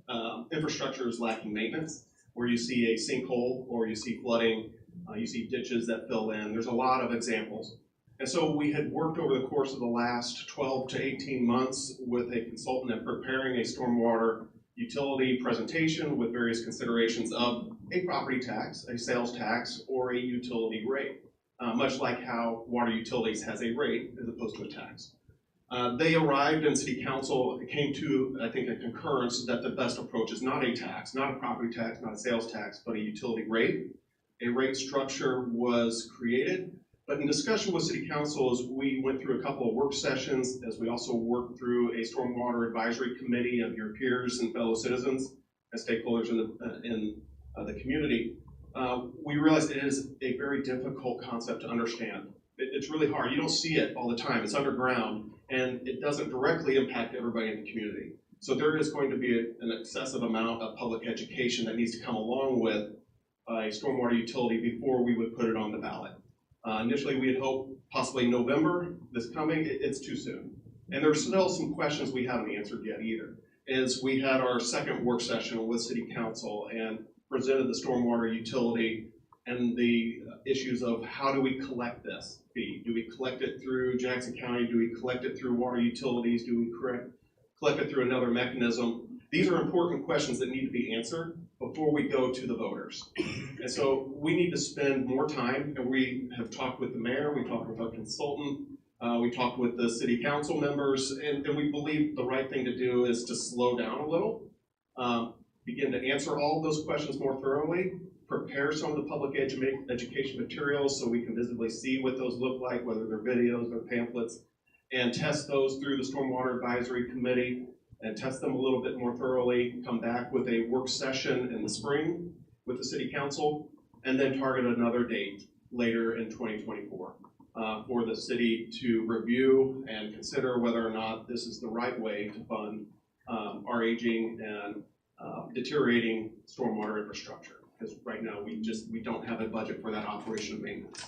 infrastructure is lacking maintenance, where you see a sinkhole or you see flooding, you see ditches that fill in. There's a lot of examples. And so we had worked over the course of the last 12 to 18 months with a consultant at preparing a stormwater utility presentation with various considerations of a property tax, a sales tax, or a utility rate, much like how water utilities has a rate as opposed to a tax. They arrived and City Council came to, I think, a concurrence that the best approach is not a tax, not a property tax, not a sales tax, but a utility rate. A rate structure was created. But in discussion with City Council, as we went through a couple of work sessions, as we also worked through a stormwater advisory committee of your peers and fellow citizens and stakeholders in the community, we realized it is a very difficult concept to understand. It's really hard. You don't see it all the time. It's underground, and it doesn't directly impact everybody in the community. So there is going to be an excessive amount of public education that needs to come along with a stormwater utility before we would put it on the ballot. Initially, we had hoped possibly November this coming. It's too soon. And there's still some questions we haven't answered yet either. As we had our second work session with City Council and presented the stormwater utility and the issues of how do we collect this fee? Do we collect it through Jackson County? Do we collect it through water utilities? Do we collect it through another mechanism? These are important questions that need to be answered before we go to the voters. And so we need to spend more time, and we have talked with the mayor, we talked with our consultant, we talked with the city council members, and we believe the right thing to do is to slow down a little, begin to answer all of those questions more thoroughly, prepare some of the public education materials so we can visibly see what those look like, whether they're videos or pamphlets, and test those through the Stormwater Advisory Committee, and test them a little bit more thoroughly, come back with a work session in the spring with the City Council, and then target another date later in 2024 for the city to review and consider whether or not this is the right way to fund our aging and deteriorating stormwater infrastructure. Because right now we don't have a budget for that operation and maintenance.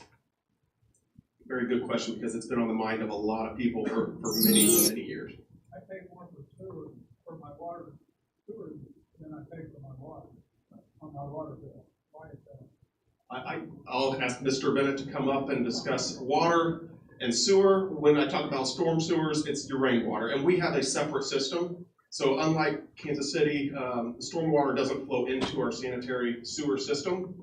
Very good question, because it's been on the mind of a lot of people for many, many years. I paid more for sewer, for my water sewer I'll ask Mr. Bennett to come up and discuss water and sewer. When I talk about storm sewers, it's your rainwater, and we have a separate system. So unlike Kansas City, stormwater doesn't flow into our sanitary sewer system.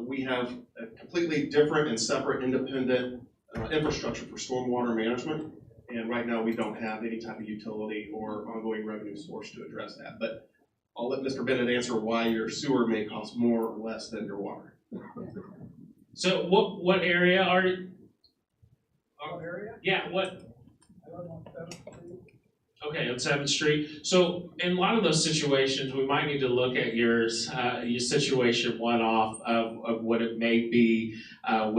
We have a completely different and separate independent infrastructure for stormwater management. And right now we don't have any type of utility or ongoing revenue source to address that. But I'll let Mr. Bennett answer why your sewer may cost more or less than your water. So what area are you? What area? Yeah, what? I live on 7th Street. Okay, on 7th Street. So in a lot of those situations, we might need to look at your situation one off of what it may be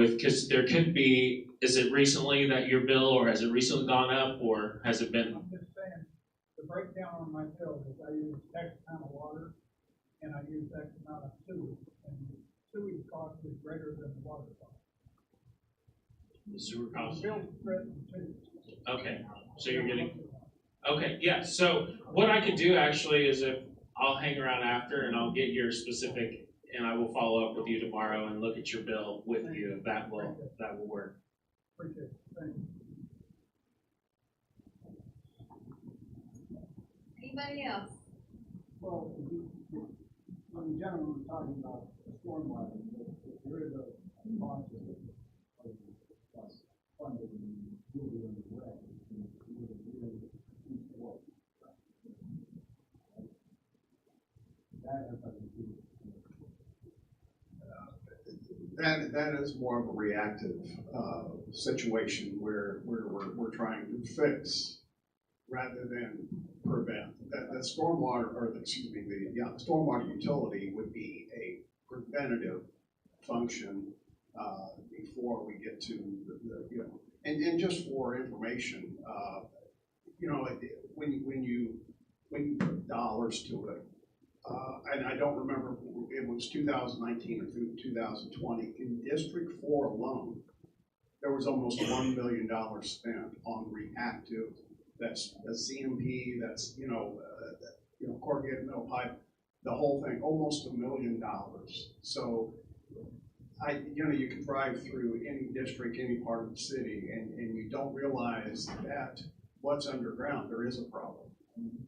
because there could be, is it recently that your bill, or has it recently gone up, or has it been? I'm just saying, the breakdown on my bill is I use X amount of water and I use X amount of sewage, and sewage cost is greater than the water cost. The sewer cost? The bill spread in two. Okay, so you're getting, okay, yeah, so what I could do actually is if I'll hang around after and I'll get your specific, and I will follow up with you tomorrow and look at your bill with you, if that will work. Appreciate it. Thank you. Anybody else? Well, when the gentleman was talking about stormwater, if there is a bunch of funded and really underway, it would really work. That has nothing to do with That is more of a reactive situation where we're trying to fix rather than prevent. The stormwater, or excuse me, the stormwater utility would be a preventative function before we get to the and just for information, when you put dollars to it. And I don't remember, it was 2019 or through 2020. In District 4 alone, there was almost $1 million spent on reactive. That's CMP, that's, corrugated metal pipe, the whole thing, almost $1 million. So, you can drive through any district, any part of the city, and you don't realize that what's underground, there is a problem.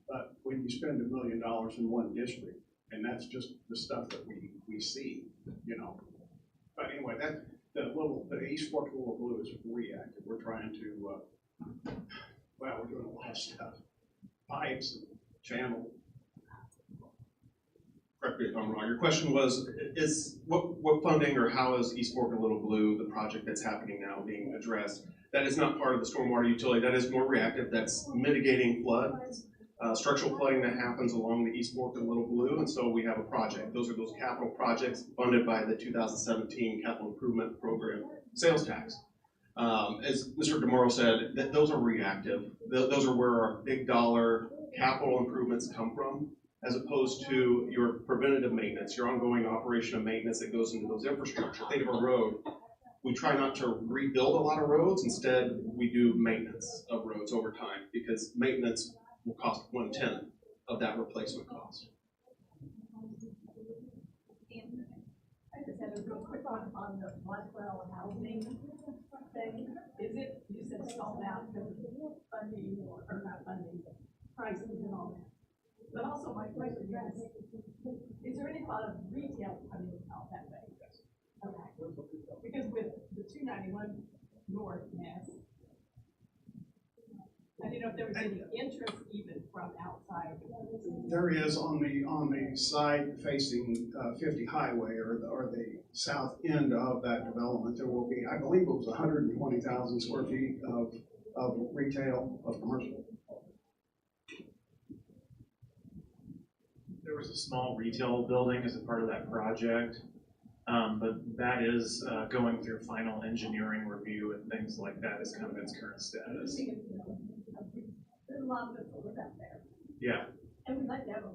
But when you spend $1 million in one district, and that's just the stuff that we see, But anyway, the East Fork Little Blue is reactive. We're trying to, we're doing a lot of stuff. Pipes, and channel. Correct me if I'm wrong. Your question was, is what funding or how is East Fork and Little Blue, the project that's happening now, being addressed? That is not part of the stormwater utility. That is more reactive. That's mitigating floods. Structural flooding that happens along the East Fork and Little Blue, and so we have a project. Those are those capital projects funded by the 2017 Capital Improvement Program sales tax. As Mr. DeMoro said, those are reactive. Those are where our big dollar capital improvements come from, as opposed to your preventative maintenance, your ongoing operation and maintenance that goes into those infrastructure. Think of a road. We try not to rebuild a lot of roads. Instead, we do maintenance of roads over time, because maintenance will cost 1/10 of that replacement cost. I just had a real quick one on the Blackwell housing thing. Is it, you said stalled out because of funding or not funding, but prices and all that. But also my question is there any thought of retail coming out that way? Okay. Because with the 291 North mess, I didn't know if there was any interest even from outside. There is on the side facing 50 Highway or the south end of that development. There will be, I believe it was 120,000 square feet of retail, of commercial. There was a small retail building as a part of that project, but that is going through final engineering review and things like that is kind of its current status. There's a lot of people live out there. Yeah. And we like to have a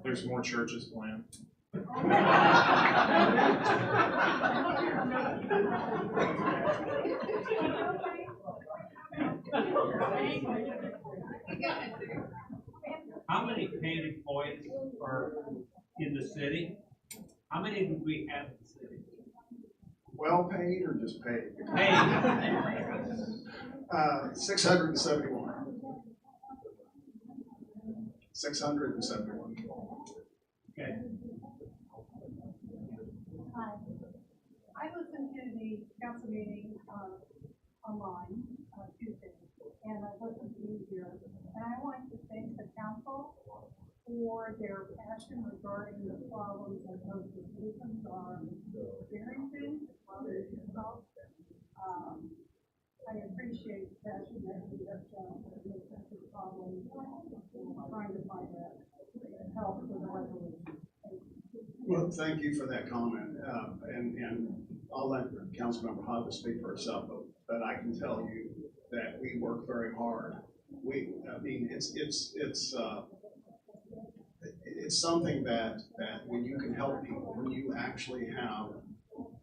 There's more churches planned. How many paid employees are in the city? How many do we have in the city? Well paid or just paid? Paid. 671. 671. Okay. Hi. I listened to the council meeting, online, Tuesday, and I listened to you here. And I want to thank the council for their passion regarding the problems that those citizens are experiencing, as well as yourself. I appreciate the passion that you have shown for this problem, trying to find help for the resolution. Well, thank you for that comment, and I'll let Councilmember Hodges speak for herself, but I can tell you that we work very hard. It's something that when you can help people, when you actually have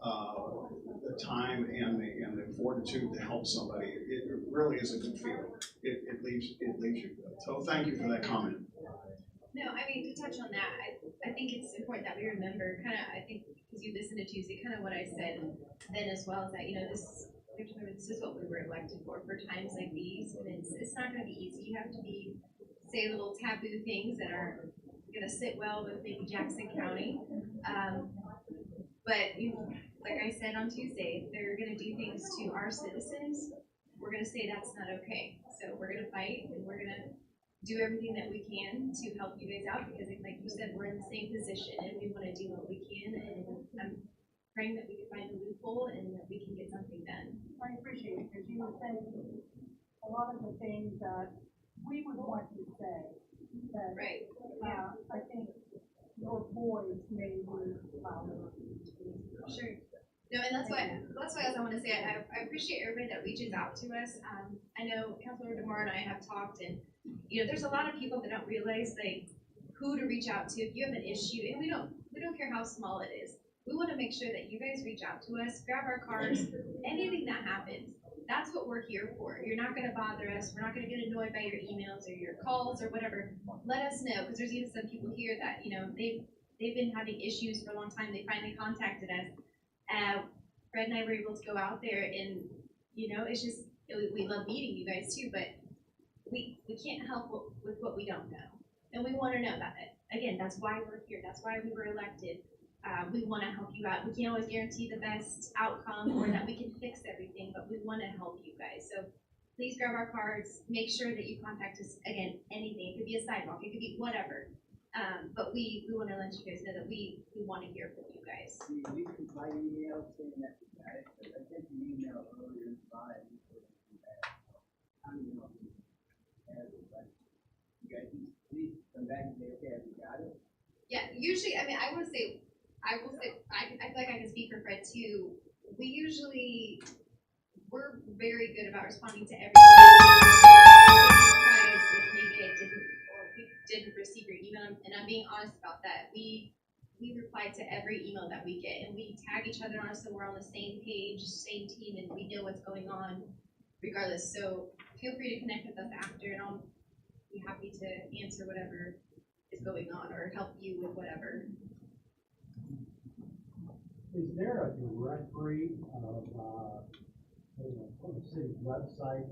the time and the fortitude to help somebody, it really is a good feeling. It leaves you good. So thank you for that comment. No, I mean, to touch on that, I think it's important that we remember, kind of, I think, because you listened to Tuesday, kind of what I said then as well, is that, you know, this is what we were elected for times like these, and it's not going to be easy. You have to say little taboo things that are going to sit well with maybe Jackson County. But like I said on Tuesday, if they're going to do things to our citizens, we're going to say that's not okay. So we're going to fight, and we're going to do everything that we can to help you guys out, because like you said, we're in the same position and we want to do what we can, and I'm praying that we can find a loophole and that we can get something done. I appreciate it, because you were saying a lot of the things that we would want to say, that right. I think your voice may be louder. Sure. No, and that's why I want to say I appreciate everybody that reaches out to us. I know Councilmember DeMoro and I have talked, and you know, there's a lot of people that don't realize like who to reach out to if you have an issue, and we don't care how small it is. We want to make sure that you guys reach out to us, grab our cards, anything that happens. That's what we're here for. You're not going to bother us. We're not going to get annoyed by your emails or your calls or whatever. Let us know, because there's even some people here that, you know, they've been having issues for a long time. They finally contacted us. Fred and I were able to go out there, and you know, it's just we love meeting you guys too, but we can't help with what we don't know, and we want to know about it. Again, that's why we're here. That's why we were elected. We want to help you out. We can't always guarantee the best outcome or that we can fix everything, but we want to help you guys. So please grab our cards. Make sure that you contact us. Again, anything. It could be a sidewalk. It could be whatever. But we want to let you guys know that we want to hear from you guys. You can my email saying that you got it, but I sent you an email earlier inside. I don't know if you have it, but you guys please come back and say, okay, have you got it? Yeah, usually, I mean, I will say, I feel like I can speak for Fred too. We're very good about responding to everything. If maybe I didn't, or if we didn't receive your email, and I'm being honest about that. We reply to every email that we get, and we tag each other on it so we're on the same page, same team, and we know what's going on regardless. So feel free to connect with us after, and I'll be happy to answer whatever is going on or help you with whatever. Is there a directory of, on the city's website,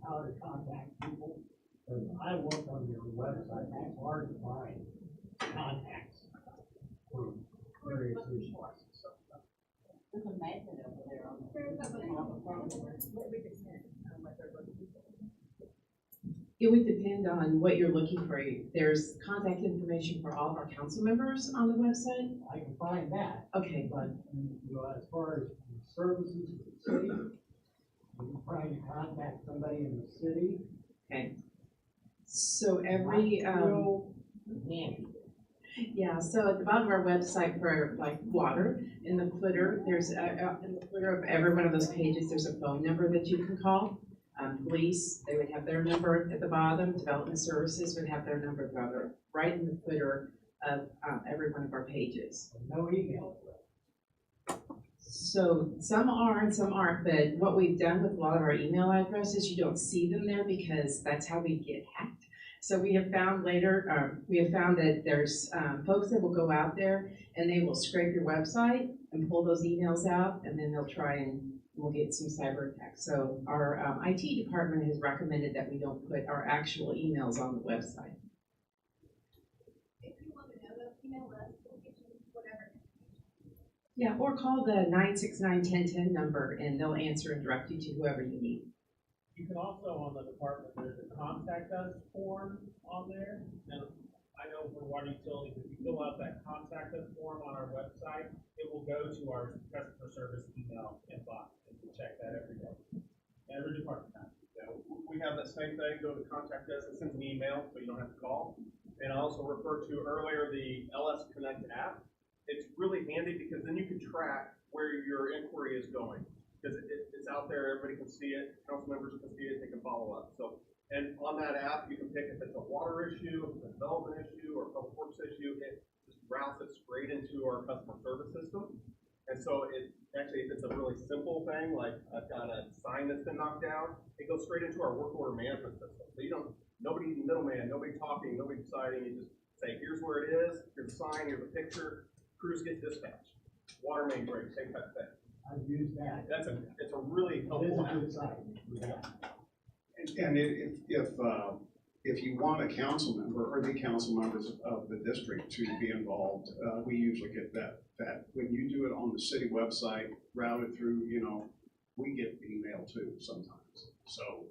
how to contact people? Because I look on your website, and it's hard to find contacts for various issues. There's a magnet over there on It would depend on what you're looking for. There's contact information for all of our council members on the website. I can find that. Okay. But as far as services in the city, are you trying to contact somebody in the city? Okay. So every yeah, so at the bottom of our website for like water, in the footer, there's in the footer of every one of those pages, there's a phone number that you can call. Police, they would have their number at the bottom. Development services would have their number at the bottom, right in the footer of every one of our pages. No email. So some are and some aren't, but what we've done with a lot of our email addresses, you don't see them there because that's how we get hacked. So we have found that there's folks that will go out there and they will scrape your website and pull those emails out, and then they'll try and we'll get some cyber attacks. So our IT department has recommended that we don't put our actual emails on the website. If you want to know those, email us, we'll get you whatever. Yeah, or call the 969-1010 number and they'll answer and direct you to whoever you need. You can also, on the department, there's a contact us form on there. And I know for water utilities, if you fill out that contact us form on our website, it will go to our customer service email inbox, and we check that every day. Every department has. Yeah, we have that same thing, go to contact us, it sends an email, so you don't have to call. And I also referred to earlier the LS Connect app. It's really handy because then you can track where your inquiry is going. Because it's out there, everybody can see it, council members can see it, they can follow up. So, and on that app, you can pick if it's a water issue, if it's a development issue, or a public works issue, it just routes it straight into our customer service system. And so it actually, if it's a really simple thing, like I've got a sign that's been knocked down, it goes straight into our work order management system. So you don't, nobody middleman, nobody talking, nobody deciding, you just say, here's where it is, here's a sign, here's a picture, crews get dispatched. Water main break, same type of thing. I've used that. It's a really helpful app. And if you want a council member or the council members of the district to be involved, we usually get that when you do it on the city website, routed through, we get email too sometimes. So,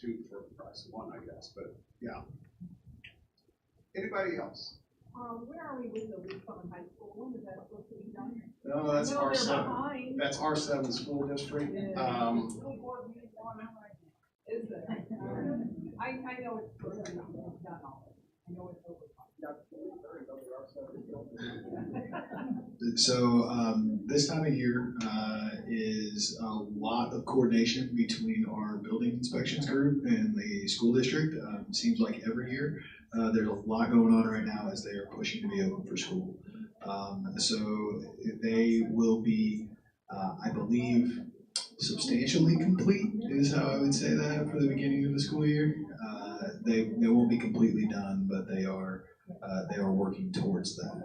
two for the price of one, I guess, but yeah. Anybody else? Where are we with the Leeds Summit High School? When is that supposed to be done? No, that's I know they're R7. behind. That's R7 school district. School board meeting going on right now. Is it? I know it's supposed to be done already. I know it's over. So this time of year is a lot of coordination between our building inspections group and the school district. Seems like every year there's a lot going on right now as they are pushing to be open for school. So they will be, I believe, substantially complete is how I would say that for the beginning of the school year. They won't be completely done, but they are working towards that.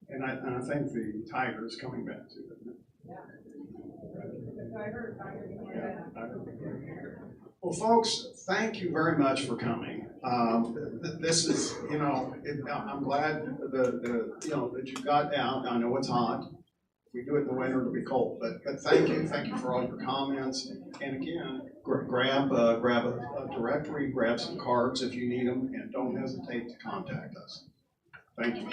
And I think the Tiger is coming back too, isn't it? Well, folks, thank you very much for coming. This is, I'm glad that you got out. I know it's hot. If we do it in the winter, it'll be cold. But thank you for all your comments. And again, grab a directory, grab some cards if you need them, and don't hesitate to contact us. Thank you.